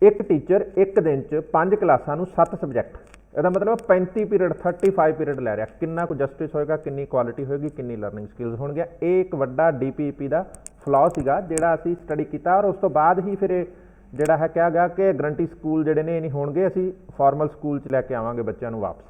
ਇੱਕ ਟੀਚਰ ਇੱਕ ਦਿਨ 'ਚ 5 ਕਲਾਸਾਂ ਨੂੰ 7 ਸਬਜੈਕਟ, ਇਹਦਾ ਮਤਲਬ 35 ਪੀਰੀਅਡ 35 ਪੀਰੀਅਡ ਲੈ ਰਿਹਾ। ਕਿੰਨਾ ਕੁ ਜਸਟਿਸ ਹੋਏਗਾ, ਕਿੰਨੀ ਕੁਆਲਿਟੀ ਹੋਏਗੀ, ਕਿੰਨੀ ਲਰਨਿੰਗ ਸਕਿੱਲਸ ਹੋਣਗੀਆਂ। ਇਹ ਇੱਕ ਵੱਡਾ DPEP ਦਾ ਫਲॉ ਸੀਗਾ ਜਿਹੜਾ ਅਸੀਂ ਸਟੱਡੀ ਕੀਤਾ, ਔਰ ਉਸ ਤੋਂ ਬਾਅਦ ਹੀ ਫਿਰ ਇਹ ਜਿਹੜਾ ਹੈ ਕਿਹਾ ਗਿਆ ਕਿ ਗਰੰਟੀ ਸਕੂਲ ਜਿਹੜੇ ਨੇ ਇਹ ਨਹੀਂ ਹੋਣਗੇ, ਅਸੀਂ ਫਾਰਮਲ ਸਕੂਲ 'ਚ ਲੈ ਕੇ ਆਵਾਂਗੇ ਬੱਚਿਆਂ ਨੂੰ ਵਾਪਸ।